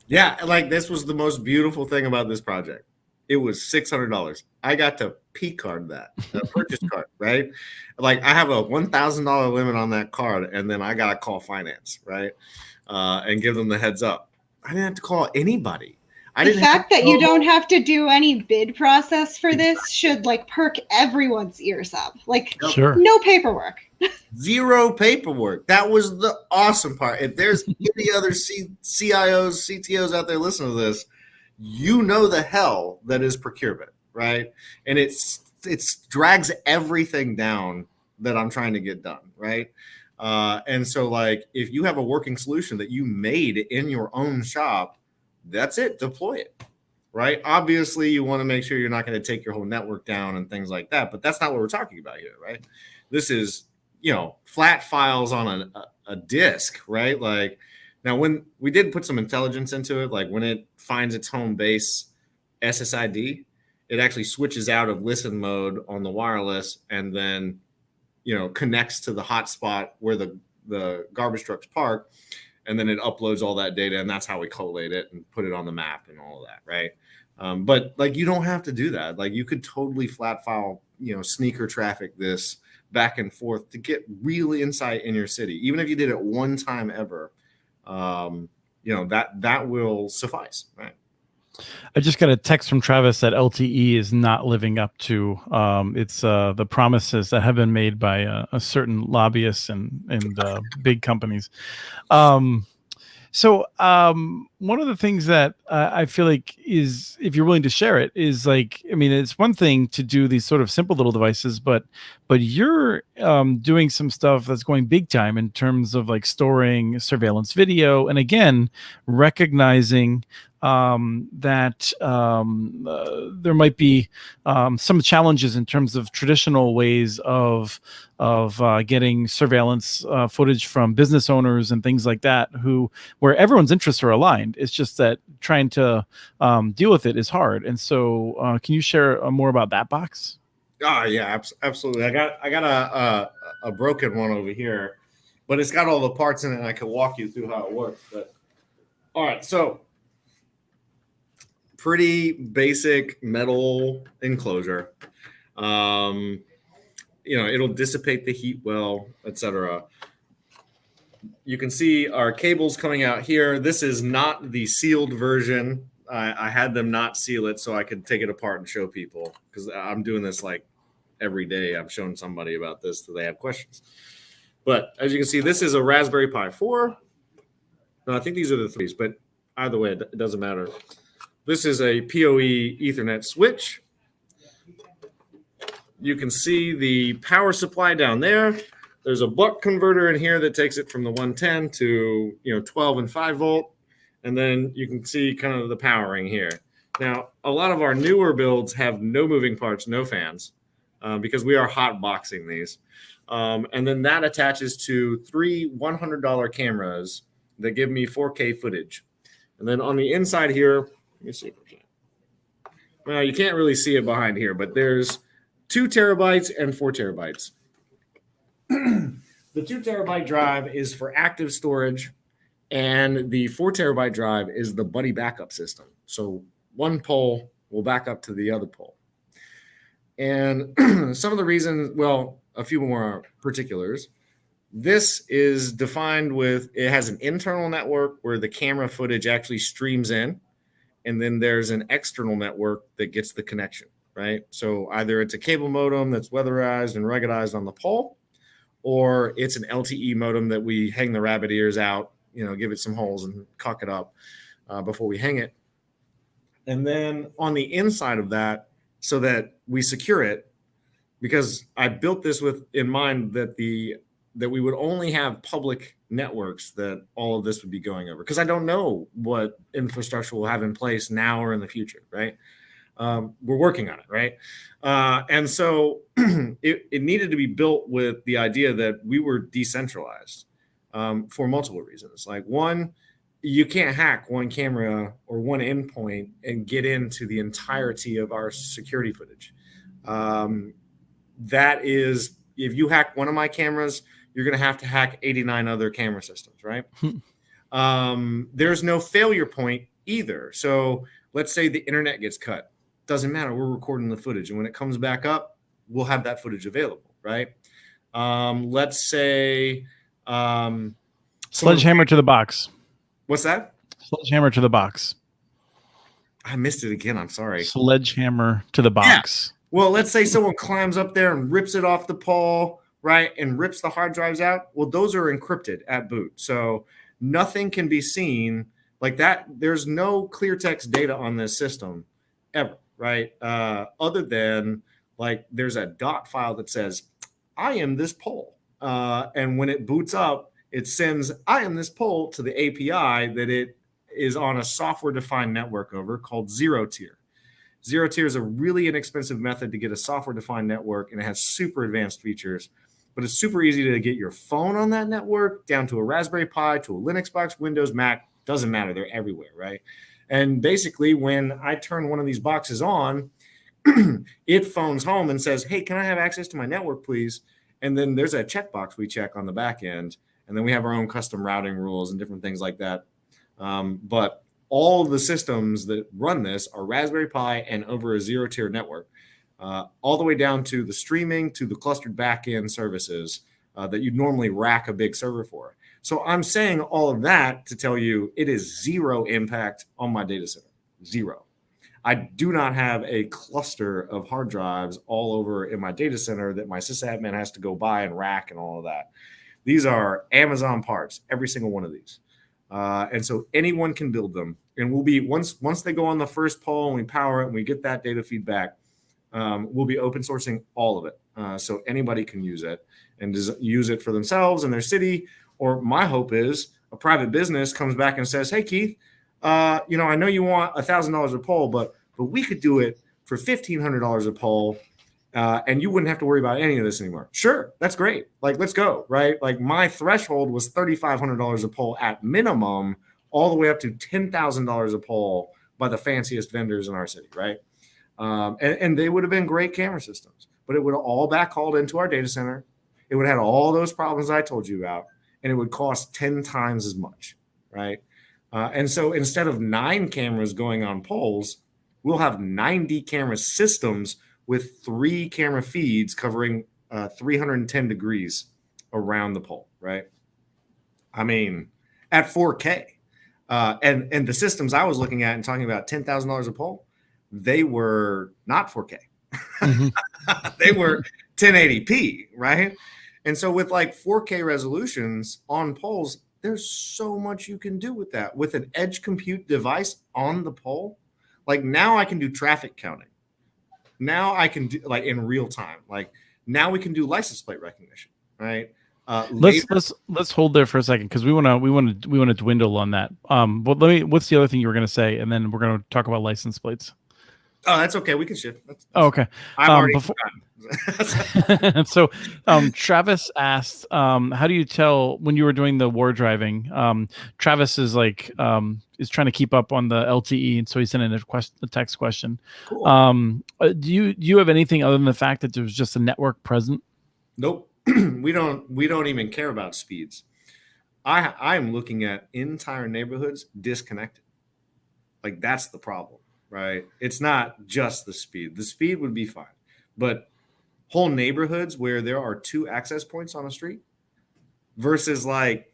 Yeah, this was the most beautiful thing about this project. It was $600. I got to P card that, a purchase card, right? I have a $1,000 limit on that card, and then I got to call finance, right? And give them the heads up. I didn't have to call anybody. The fact that you don't have to do any bid process for this should perk everyone's ears up. Sure. No paperwork. 0 paperwork. That was the awesome part. If there's any other CIOs, CTOs out there listening to this, the hell that is procurement, right? And it drags everything down that I'm trying to get done, right? And so if you have a working solution that you made in your own shop, that's it. Deploy it, right? Obviously, you want to make sure you're not going to take your whole network down and things like that, but that's not what we're talking about here, right? This is, flat files on a disk, right? Now when we did put some intelligence into it, when it finds its home base SSID, it actually switches out of listen mode on the wireless and then, connects to the hotspot where the garbage trucks park. And then it uploads all that data, and that's how we collate it and put it on the map and all of that, right? But you don't have to do that. You could totally flat file, sneaker traffic this back and forth to get real insight in your city. Even if you did it one time ever, that will suffice, right? I just got a text from Travis that LTE is not living up to the promises that have been made by a certain lobbyists and big companies. So one of the things that I feel is, if you're willing to share it, is it's one thing to do these sort of simple little devices, but you're doing some stuff that's going big time in terms of storing surveillance video, and again, recognizing that there might be some challenges in terms of traditional ways of getting surveillance footage from business owners and things like that, where everyone's interests are aligned. It's just that trying to deal with it is hard. And so, can you share more about that box? Oh yeah, absolutely. I got a broken one over here, but it's got all the parts in it, and I can walk you through how it works. But all right, so pretty basic metal enclosure. It'll dissipate the heat well, etc. You can see our cables coming out here. This is not the sealed version. I had them not seal it so I could take it apart and show people, because I'm doing this every day. I'm showing somebody about this so they have questions. But as you can see, this is a Raspberry Pi 4. No, I think these are the 3s, but either way, it doesn't matter. This is a PoE Ethernet switch. you can see the power supply down there. There's a buck converter in here that takes it from the 110 to 12 and 5 volt. And then you can see kind of the powering here. Now, a lot of our newer builds have no moving parts, no fans, because we are hot boxing these. And then that attaches to 3 $100 cameras that give me 4K footage. And then on the inside here, let me see if I can. Well, you can't really see it behind here, but there's 2 terabytes and 4 terabytes. The 2 terabyte drive is for active storage, and the 4 terabyte drive is the buddy backup system. So one pole will back up to the other pole. And some of the reasons, well, a few more particulars. This is defined with, it has an internal network where the camera footage actually streams in, and then there's an external network that gets the connection, right? So either it's a cable modem that's weatherized and ruggedized on the pole, or it's an LTE modem that we hang the rabbit ears out, give it some holes and cock it up before we hang it. And then on the inside of that, so that we secure it, because I built this with in mind that that we would only have public networks that all of this would be going over, because I don't know what infrastructure we'll have in place now or in the future, right? We're working on it, right? And so it needed to be built with the idea that we were decentralized for multiple reasons. Like, one, you can't hack one camera or one endpoint and get into the entirety of our security footage. That is, if you hack one of my cameras, you're going to hack 89 other camera systems, right? There's no failure point either. So let's say the internet gets cut. Doesn't matter. We're recording the footage. And when it comes back up, we'll have that footage available, right? Let's say... Sledgehammer to the box. What's that? Sledgehammer to the box. I missed it again. I'm sorry. Sledgehammer to the box. Yeah. Well, let's say someone climbs up there and rips it off the pole, right, and rips the hard drives out. Well, those are encrypted at boot. So nothing can be seen like that. There's no clear text data on this system ever, right? Other than, like, there's a dot file that says, I am this pole. And when it boots up, it sends, I am this pole to the API that it is on a software-defined network over called Zero Tier. Zero Tier is a really inexpensive method to get a software-defined network, and it has super advanced features. But it's super easy to get your phone on that network, down to a Raspberry Pi, to a Linux box, Windows, Mac, doesn't matter. They're everywhere, right? And basically, when I turn one of these boxes on, it phones home and says, hey, can I have access to my network, please? And then there's a checkbox we check on the back end. And then we have our own custom routing rules and different things like that. But all the systems that run this are Raspberry Pi and over a zero-tier network, all the way down to the streaming, to the clustered back-end services that you'd normally rack a big server for. So I'm saying all of that to tell you it is zero impact on my data center. Zero. I do not have a cluster of hard drives all over in my data center that my sysadmin has to go buy and rack and all of that. These are Amazon parts, every single one of these. And so anyone can build them. And we'll be, once they go on the first pole and we power it and we get that data feedback, we'll be open sourcing all of it. So anybody can use it and use it for themselves and their city. Or my hope is a private business comes back and says, hey, Keith, I know you want $1,000 a pole, but we could do it for $1,500 a pole. And you wouldn't have to worry about any of this anymore. Sure, that's great. Like, let's go, right? Like, my threshold was $3,500 a pole at minimum, all the way up to $10,000 a pole by the fanciest vendors in our city, right? And they would have been great camera systems, but it would have all backhauled into our data center. It would have had all those problems I told you about, and it would cost 10 times as much, right? And so instead of 9 cameras going on poles, we'll have 90 camera systems with 3 camera feeds covering 310 degrees around the pole, right? I mean, at 4K. And the systems I was looking at and talking about $10,000 a pole, they were not 4K. Mm-hmm. They were 1080p, right? And so with like 4K resolutions on poles, there's so much you can do with that. With an edge compute device on the pole, like now I can do traffic counting. now I can do like in real time. Like now we can do license plate recognition, right? Let's hold there for a second because we want to dwindle on that. But what's the other thing you were going to say, and then we're going to talk about license plates. Oh, that's okay. We can shift. That's okay. I'm already So Travis asked, how do you tell when you were doing the war driving? Travis is like is trying to keep up on the LTE, and so he sent in a text question. Cool. Do you have anything other than the fact that there's just a network present? Nope. we don't even care about speeds. I'm looking at entire neighborhoods disconnected. Like that's the problem, right? It's not just the speed. The speed would be fine, but whole neighborhoods where there are 2 access points on a street versus like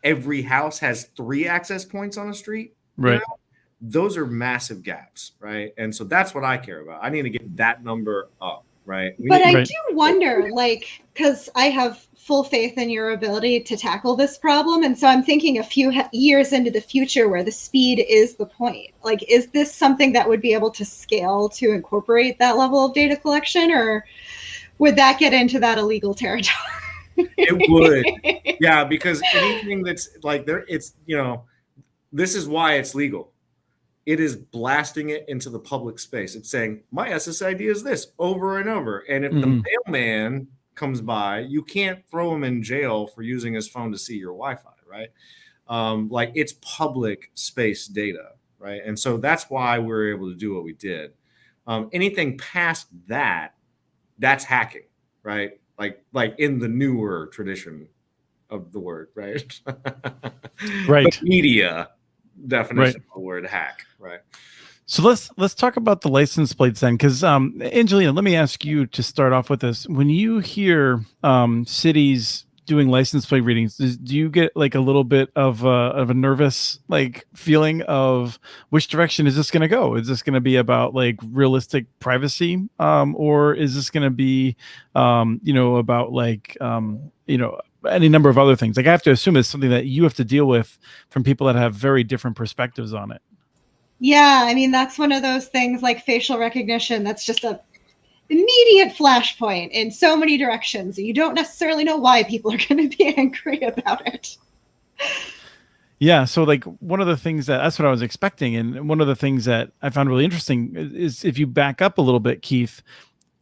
every house has 3 access points on a street, right? You know? Those are massive gaps, right? And so that's what I care about. I need to get that number up. Right. But I do wonder, like, because I have full faith in your ability to tackle this problem. And so I'm thinking a few years into the future where the speed is the point. Like, is this something that would be able to scale to incorporate that level of data collection, or would that get into that illegal territory? It would. Yeah, because anything that's like there, it's, you know, this is why it's legal. It is blasting it into the public space. It's saying my SSID is this over and over. And if the mailman comes by, you can't throw him in jail for using his phone to see your Wi-Fi, right? Like it's public space data, right? And so that's why we're able to do what we did. Anything past that, that's hacking, right? Like in the newer tradition of the word, right? Right. The media definition of the word hack, right? So let's talk about the license plates then, because Angelina, let me ask you to start off with this. When you hear cities doing license plate readings, do you get like a little bit of a nervous like feeling of which direction is this going to go? Is this going to be about like realistic privacy, or is this going to be about like any number of other things? Like I have to assume it's something that you have to deal with from people that have very different perspectives on it. Yeah, I mean, that's one of those things like facial recognition. That's just a immediate flashpoint in so many directions. You don't necessarily know why people are going to be angry about it. Yeah. So like one of the things that's what I was expecting. And one of the things that I found really interesting is if you back up a little bit, Keith,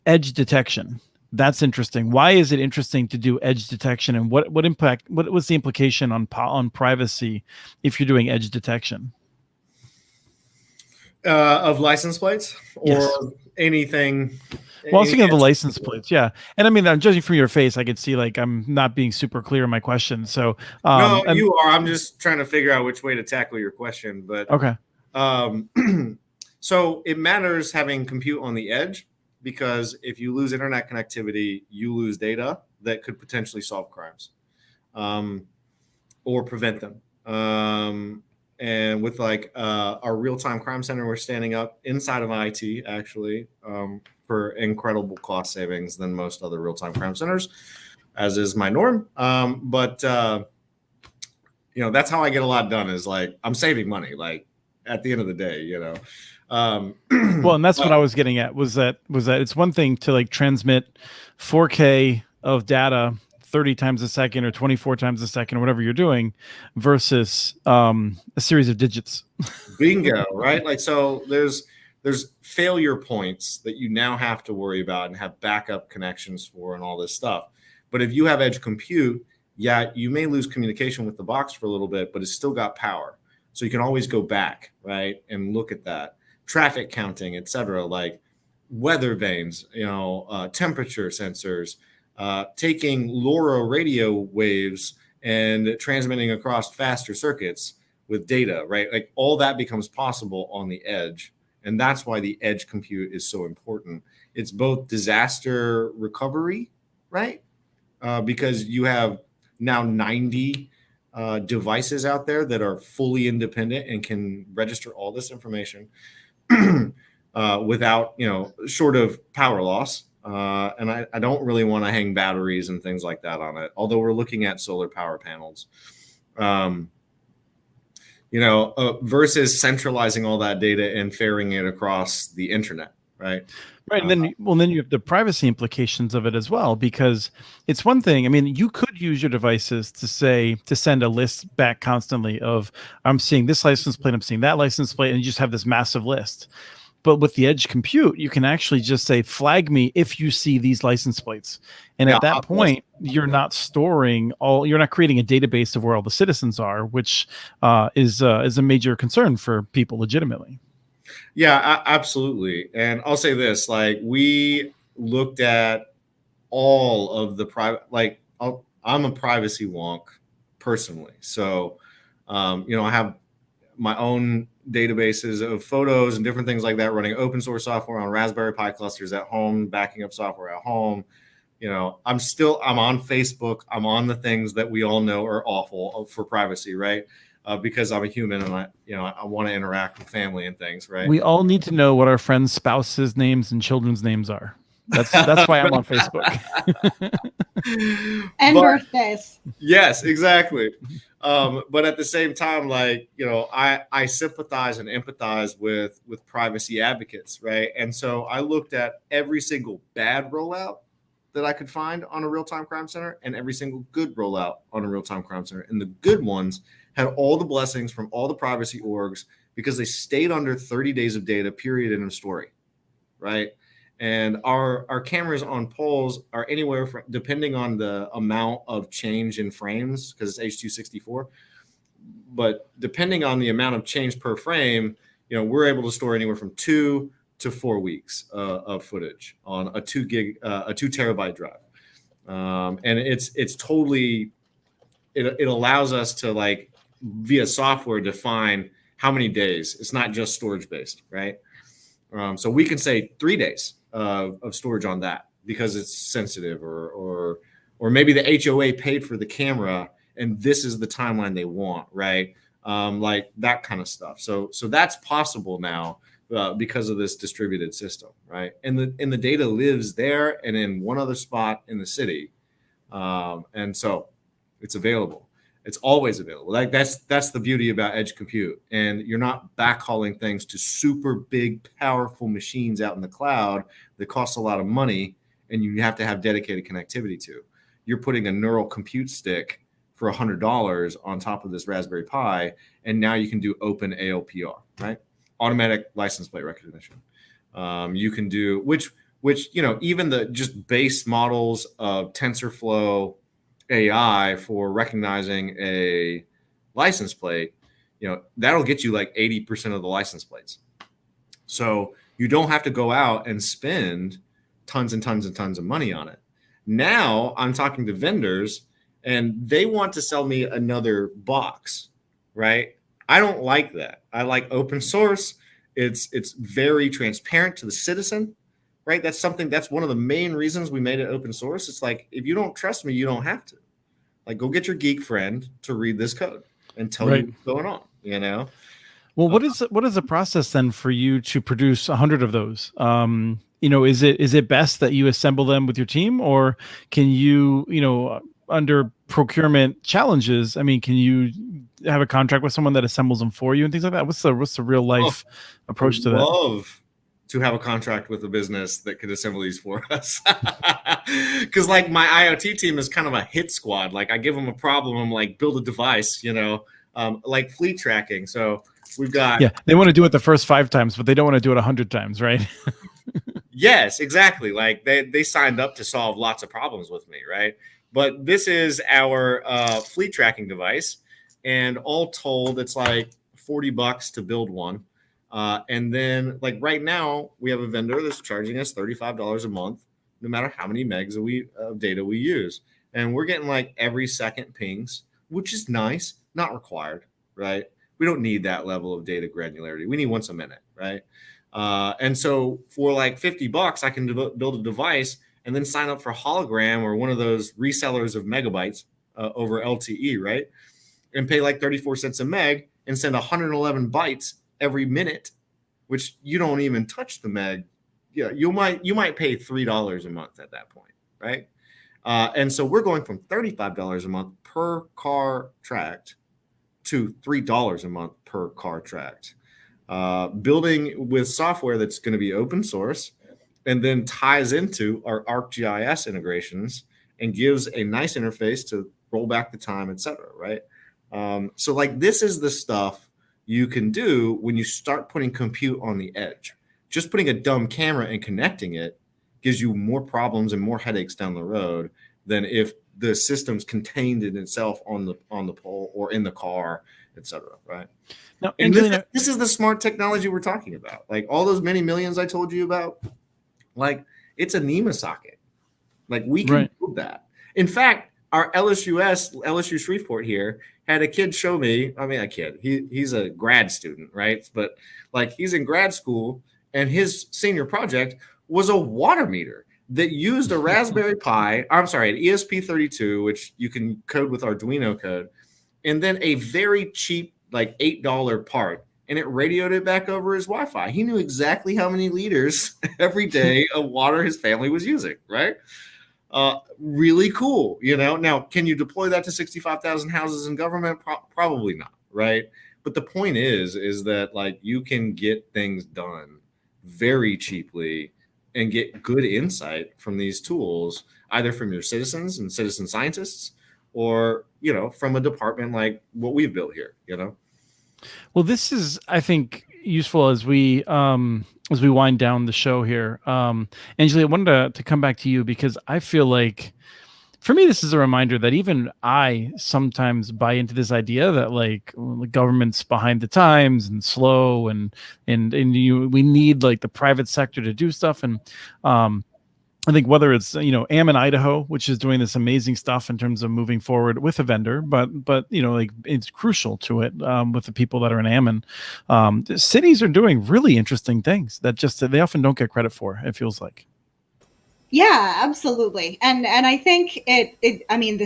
edge detection. That's interesting. Why is it interesting to do edge detection, and what was the implication on privacy if you're doing edge detection? Of license plates or yes. anything. Well, I was thinking of the license plates, yeah. And I mean, I'm judging from your face, I could see like I'm not being super clear in my question. So no, you are. I'm just trying to figure out which way to tackle your question. But okay. So it matters having compute on the edge, because if you lose internet connectivity, you lose data that could potentially solve crimes or prevent them. And with like our real-time crime center, we're standing up inside of IT actually for incredible cost savings than most other real-time crime centers, as is my norm. But that's how I get a lot done, is like I'm saving money. Like at the end of the day, well, and that's what I was getting at was that it's one thing to like transmit 4K of data 30 times a second or 24 times a second or whatever you're doing versus a series of digits. Bingo, right? Like, so there's failure points that you now have to worry about and have backup connections for and all this stuff. But if you have edge compute, yeah, you may lose communication with the box for a little bit, but it's still got power. So you can always go back, right, and look at that. Traffic counting, et cetera, like weather vanes, temperature sensors, taking LoRa radio waves and transmitting across faster circuits with data, right? Like all that becomes possible on the edge. And that's why the edge compute is so important. It's both disaster recovery, right? Because you have now 90 devices out there that are fully independent and can register all this information without, short of power loss. And I don't really want to hang batteries and things like that on it, although we're looking at solar power panels, versus centralizing all that data and ferrying it across the internet, right? Right. And then you have the privacy implications of it as well, because it's one thing. I mean, you could use your devices to send a list back constantly of, I'm seeing this license plate, I'm seeing that license plate, and you just have this massive list. But with the edge compute, you can actually just say, flag me if you see these license plates. And at that point, you're not you're not creating a database of where all the citizens are, which is a major concern for people legitimately. Yeah, absolutely. And I'll say this, like, we looked at all of the private, like, I'm a privacy wonk personally. So, I have my own databases of photos and different things like that, running open source software on Raspberry Pi clusters at home, backing up software at home. I'm on Facebook. I'm on the things that we all know are awful for privacy, right? Because I'm a human and I want to interact with family and things, right? We all need to know what our friends' spouses' names and children's names are. That's why I'm on Facebook. And birthdays. Yes, exactly. But at the same time, like, I sympathize and empathize with privacy advocates, right? And so I looked at every single bad rollout that I could find on a real-time crime center and every single good rollout on a real-time crime center. And the good ones had all the blessings from all the privacy orgs because they stayed under 30 days of data, period, in a story, right? And our cameras on poles are anywhere from, depending on the amount of change in frames, because it's H.264, but depending on the amount of change per frame, we're able to store anywhere from 2 to 4 weeks of footage on a 2 terabyte drive. And it's totally, it allows us to, like, via software, define how many days. It's not just storage based, right? So we can say 3 days of storage on that because it's sensitive, or maybe the HOA paid for the camera and this is the timeline they want, right? Like that kind of stuff. So that's possible now because of this distributed system, right? And the data lives there and in one other spot in the city, and so it's available. It's always available. Like that's the beauty about edge compute. And you're not backhauling things to super big, powerful machines out in the cloud that cost a lot of money and you have to have dedicated connectivity to. You're putting a neural compute stick for $100 on top of this Raspberry Pi, and now you can do open ALPR, right? Automatic license plate recognition. You can do which even the just base models of TensorFlow AI for recognizing a license plate, that'll get you like 80% of the license plates. So you don't have to go out and spend tons and tons and tons of money on it. Now I'm talking to vendors and they want to sell me another box, right? I don't like that. I like open source. It's very transparent to the citizen, right? That's one of the main reasons we made it open source. It's like, if you don't trust me, you don't have to. Like, go get your geek friend to read this code and tell you what's going on, Well, what is the process then for you to produce 100 of those? Is it best that you assemble them with your team, or can you, under procurement challenges, I mean, can you have a contract with someone that assembles them for you and things like that? What's the real life approach to that? Love to have a contract with a business that could assemble these for us. Because like my IoT team is kind of a hit squad. Like I give them a problem, I'm like, build a device, like fleet tracking. So we've got... Yeah, they want to do it the first 5 times, but they don't want to do it 100 times, right? Yes, exactly. Like they signed up to solve lots of problems with me, right? But this is our fleet tracking device. And all told, it's like $40 to build one. And then, like right now, we have a vendor that's charging us $35 a month, no matter how many megs of data we use. And we're getting like every second pings, which is nice, not required, right? We don't need that level of data granularity. We need once a minute, right? And so for like $50, I can build a device and then sign up for Hologram or one of those resellers of megabytes over LTE, right? And pay like 34 cents a meg and send 111 bytes every minute, which you don't even touch the meg. Yeah, you might pay $3 a month at that point, right? And so we're going from $35 a month per car tracked to $3 a month per car tracked. building with software that's going to be open source and then ties into our ArcGIS integrations and gives a nice interface to roll back the time, et cetera, right? So like this is the stuff you can do when you start putting compute on the edge. Just putting a dumb camera and connecting it gives you more problems and more headaches down the road than if the system's contained in itself on the pole or in the car, et cetera, right? Now, And Angelina, this is the smart technology we're talking about. Like all those many millions I told you about, like it's a NEMA socket. Like we can right. build that. In fact, our LSU Shreveport here had a kid show me. I mean, a kid. He's a grad student, right? But like he's in grad school, and his senior project was a water meter that used a Raspberry Pi. I'm sorry, an ESP32, which you can code with Arduino code, and then a very cheap, like $8 part, and it radioed it back over his Wi-Fi. He knew exactly how many liters every day of water his family was using, right? Really cool, you know. Now, can you deploy that to 65,000 houses in government? Probably not, right? But the point is that like you can get things done very cheaply and get good insight from these tools, either from your citizens and citizen scientists, or you know, from a department like what we've built here, you know. Well, this is, I think, useful as we wind down the show here. Angela, I wanted to come back to you because I feel like for me, this is a reminder that even I sometimes buy into this idea that like the government's behind the times and slow and we need like the private sector to do stuff. And I think whether it's, you know, Ammon, Idaho, which is doing this amazing stuff in terms of moving forward with a vendor, but you know, like it's crucial to it with the people that are in Ammon. The cities are doing really interesting things that just they often don't get credit for, it feels like. Yeah, absolutely. And I think I mean,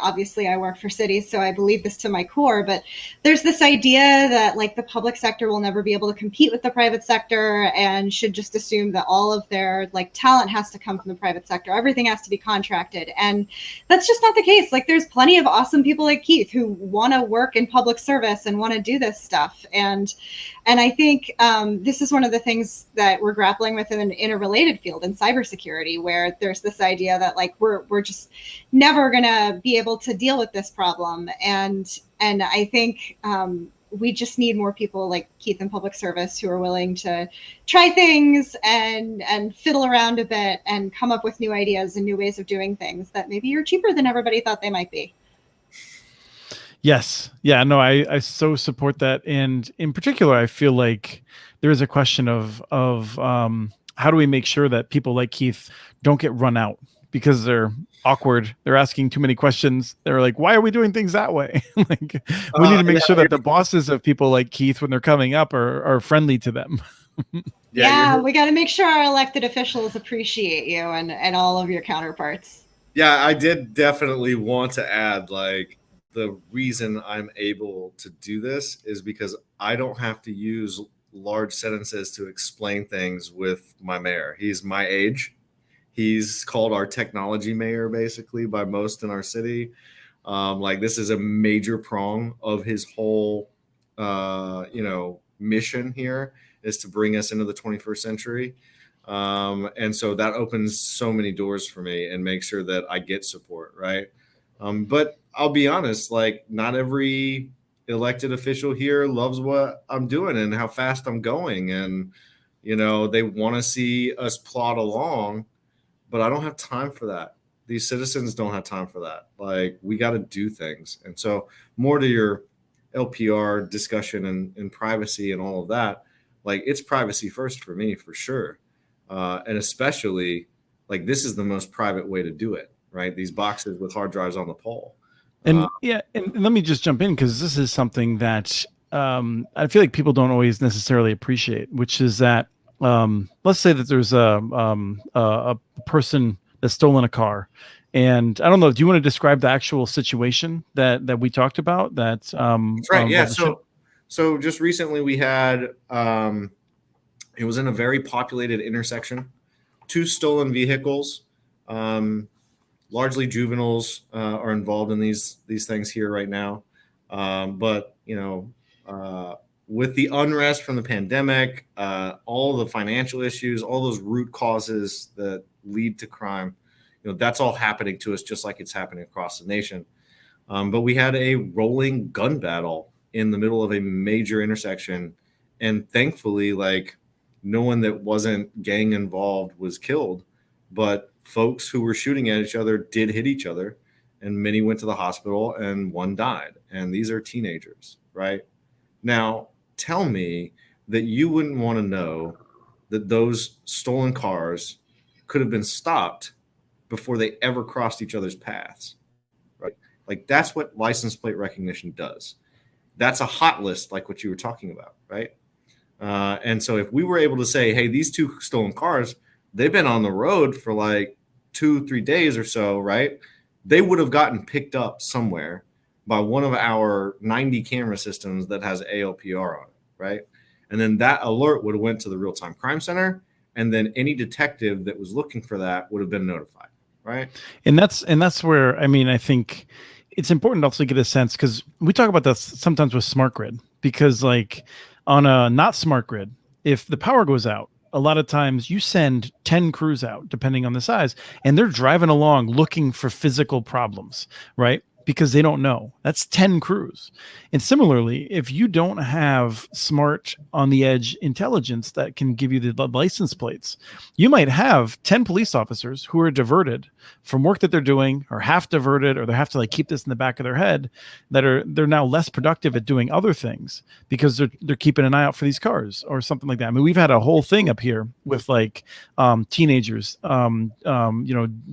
obviously I work for cities, so I believe this to my core, but there's this idea that like the public sector will never be able to compete with the private sector and should just assume that all of their like talent has to come from the private sector. Everything has to be contracted. And that's just not the case. Like there's plenty of awesome people like Keith who want to work in public service and want to do this stuff. And I think this is one of the things that we're grappling with in a related field in cybersecurity, where there's this idea that like we're just never gonna be able to deal with this problem, and I think we just need more people like Keith in public service who are willing to try things and fiddle around a bit and come up with new ideas and new ways of doing things that maybe are cheaper than everybody thought they might be. Yes. Yeah, no, I so support that. And in particular, I feel like there is a question of how do we make sure that people like Keith don't get run out because they're awkward. They're asking too many questions. They're like, why are we doing things that way? Like we need to make sure that the bosses of people like Keith, when they're coming up, are friendly to them. Yeah, we got to make sure our elected officials appreciate you and all of your counterparts. Yeah, I did definitely want to add like the reason I'm able to do this is because I don't have to use large sentences to explain things with my mayor. He's my age. He's called our technology mayor basically by most in our city. Like this is a major prong of his whole, you know, mission here is to bring us into the 21st century. And so that opens so many doors for me and makes sure that I get support, right? But I'll be honest, like not every elected official here loves what I'm doing and how fast I'm going. And, you know, they want to see us plod along, but I don't have time for that. These citizens don't have time for that. Like we got to do things. And so more to your LPR discussion and privacy and all of that, like it's privacy first for me, for sure. And especially like this is the most private way to do it, right? These boxes with hard drives on the pole. And yeah, and let me just jump in because this is something that I feel like people don't always necessarily appreciate, which is that let's say that there's a person that's stolen a car, and I don't know. Do you want to describe the actual situation that we talked about? That's right. Yeah. So just recently we had it was in a very populated intersection, 2 stolen vehicles. Largely juveniles are involved in these things here right now. But, you know, with the unrest from the pandemic, all the financial issues, all those root causes that lead to crime, that's all happening to us just like it's happening across the nation. But we had a rolling gun battle in the middle of a major intersection. And thankfully, no one that wasn't gang involved was killed. But folks who were shooting at each other did hit each other. And many went to the hospital and one died. And these are teenagers, right? Now, tell me that you wouldn't want to know that those stolen cars could have been stopped before they ever crossed each other's paths, right? That's what license plate recognition does. That's a hot list, like what you were talking about, right? And so if we were able to say, hey, these two stolen cars, they've been on the road for 2-3 days or so, right? They would have gotten picked up somewhere by one of our 90 camera systems that has ALPR on it, right? And then that alert would have went to the real-time crime center, and then any detective that was looking for that would have been notified, right? And that's where, I think it's important to also get a sense, because we talk about this sometimes with smart grid, because on a not smart grid, if the power goes out, a lot of times you send 10 crews out, depending on the size, and they're driving along looking for physical problems, right? Because they don't know. That's 10 crews. And similarly, if you don't have smart on the edge intelligence that can give you the license plates, you might have 10 police officers who are diverted from work that they're doing, or half diverted, or they have to keep this in the back of their head, they're now less productive at doing other things because they're keeping an eye out for these cars or something like that. We've had a whole thing up here with teenagers,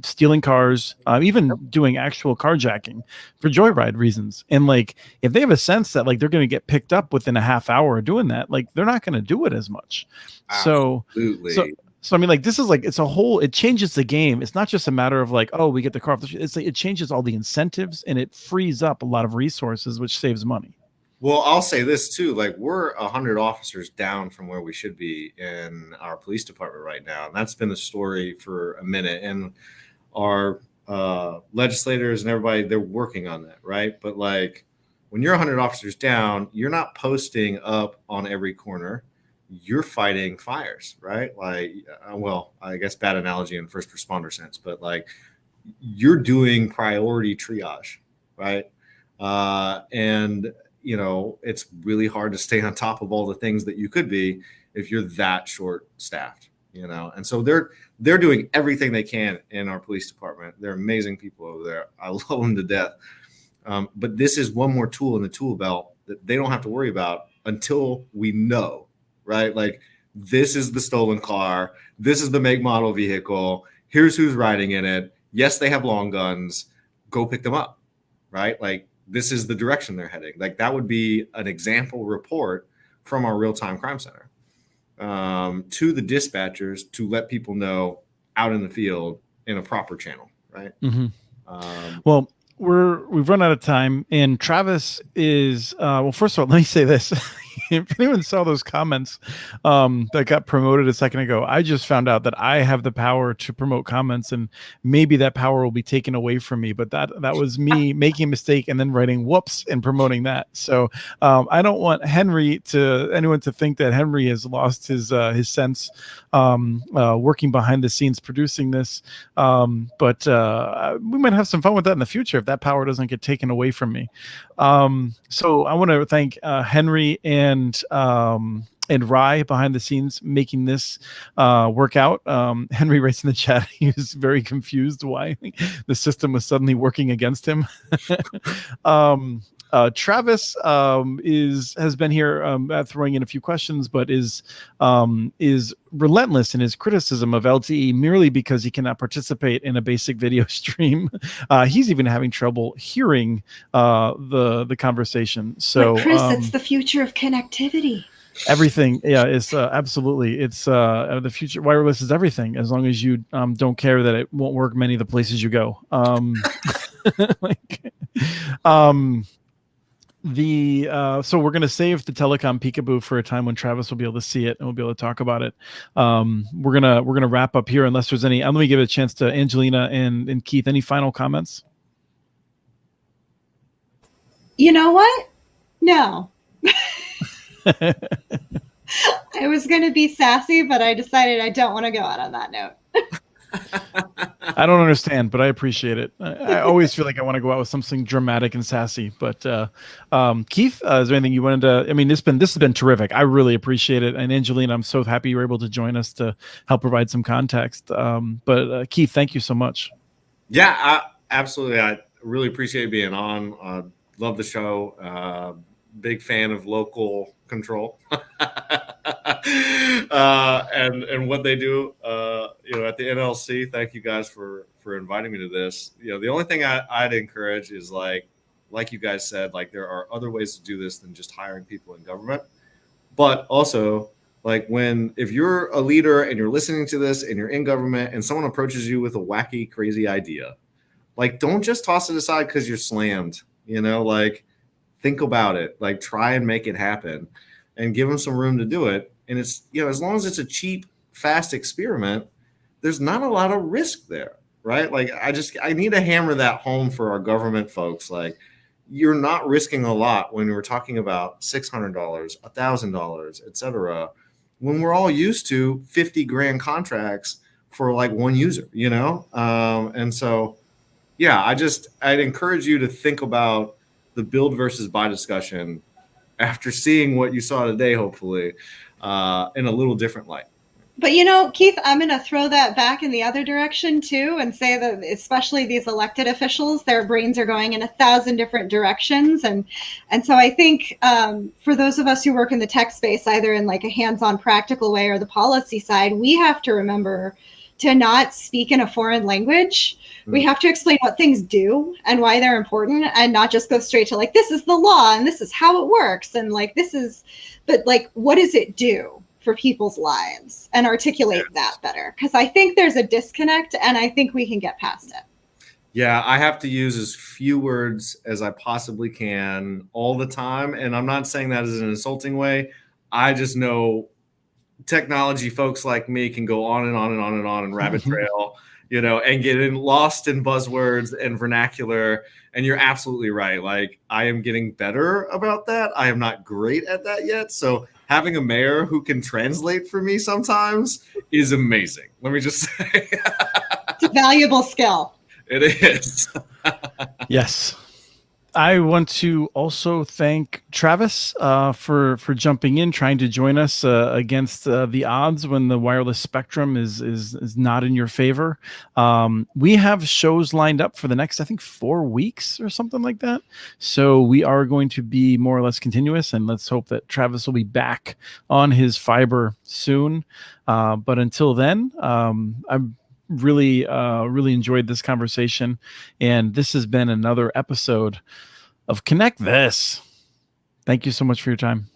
stealing cars, even doing actual carjacking for joyride reasons. And if they have a sense that they're going to get picked up within a half hour of doing that, they're not going to do it as much. Absolutely. So this is it's a whole, it changes the game. It's not just a matter of oh, we get the car off the street. It's it changes all the incentives, and it frees up a lot of resources, which saves money. Well, I'll say this too, we're 100 officers down from where we should be in our police department right now. And that's been the story for a minute. And our legislators and everybody, they're working on that, right? But when you're 100 officers down, you're not posting up on every corner. You're fighting fires, right? Well, I guess bad analogy in first responder sense, but you're doing priority triage, right? And it's really hard to stay on top of all the things that you could be if you're that short staffed, and so they're doing everything they can in our police department. They're amazing people over there. I love them to death. But this is one more tool in the tool belt that they don't have to worry about until we know, right? This is the stolen car. This is the make, model vehicle. Here's who's riding in it. Yes, they have long guns. Go pick them up, right? This is the direction they're heading. That would be an example report from our real-time crime center to the dispatchers to let people know out in the field in a proper channel, right? Mm-hmm. Well, we've run out of time, and Travis is well, first of all, let me say this. If anyone saw those comments that got promoted a second ago, I just found out that I have the power to promote comments, and maybe that power will be taken away from me. But that was me making a mistake and then writing whoops and promoting that. So I don't want anyone to think that Henry has lost his sense working behind the scenes producing this. But we might have some fun with that in the future if that power doesn't get taken away from me. So I want to thank Henry and Rye behind the scenes making this work out. Henry writes in the chat he was very confused why the system was suddenly working against him. Travis has been here throwing in a few questions, but is relentless in his criticism of LTE merely because he cannot participate in a basic video stream. He's even having trouble hearing the conversation. So, but Chris, it's the future of connectivity. Everything, yeah, it's absolutely. It's the future. Wireless is everything, as long as you don't care that it won't work many of the places you go. So we're gonna save the telecom peekaboo for a time when Travis will be able to see it and we'll be able to talk about it. We're gonna wrap up here unless there's any. Let me give it a chance to Angelina and Keith. Any final comments? You know what? No. I was going to be sassy, but I decided I don't want to go out on that note. I don't understand, but I appreciate it. I always feel like I want to go out with something dramatic and sassy. But Keith, is there anything you wanted to? I mean, this has been terrific. I really appreciate it. And Angelina, I'm so happy you were able to join us to help provide some context. But Keith, thank you so much. Yeah, absolutely. I really appreciate being on. Love the show. Big fan of local control and what they do. At the NLC. Thank you guys for inviting me to this. The only thing I'd encourage is like you guys said, like there are other ways to do this than just hiring people in government. But also, like if you're a leader and you're listening to this and you're in government and someone approaches you with a wacky, crazy idea, like don't just toss it aside because you're slammed. Like think about it, like try and make it happen and give them some room to do it. And it's, as long as it's a cheap, fast experiment, there's not a lot of risk there, right? Like I need to hammer that home for our government folks. Like you're not risking a lot when we're talking about $600, $1,000, et cetera, when we're all used to 50 grand contracts for like one user, And so, yeah, I'd encourage you to think about the build versus buy discussion after seeing what you saw today, hopefully, in a little different light. But Keith, I'm going to throw that back in the other direction too, and say that especially these elected officials, their brains are going in 1,000 different directions, and so I think for those of us who work in the tech space, either in like a hands-on practical way or the policy side, we have to remember to not speak in a foreign language. We have to explain what things do and why they're important, and not just go straight to like, this is the law and this is how it works. And like, but like, what does it do for people's lives, and articulate that better? Because I think there's a disconnect and I think we can get past it. Yeah, I have to use as few words as I possibly can all the time. And I'm not saying that as an insulting way. I just know technology folks like me can go on and on and on and on and rabbit trail, and get lost in buzzwords and vernacular. And you're absolutely right. Like I am getting better about that. I am not great at that yet. So having a mayor who can translate for me sometimes is amazing. Let me just say. It's a valuable skill. It is. Yes. I want to also thank Travis for jumping in, trying to join us against the odds when the wireless spectrum is not in your favor. We have shows lined up for the next, I think, 4 weeks or something like that. So we are going to be more or less continuous, and let's hope that Travis will be back on his fiber soon. But until then, I'm really enjoyed this conversation, and this has been another episode of Connect This. Thank you so much for your time.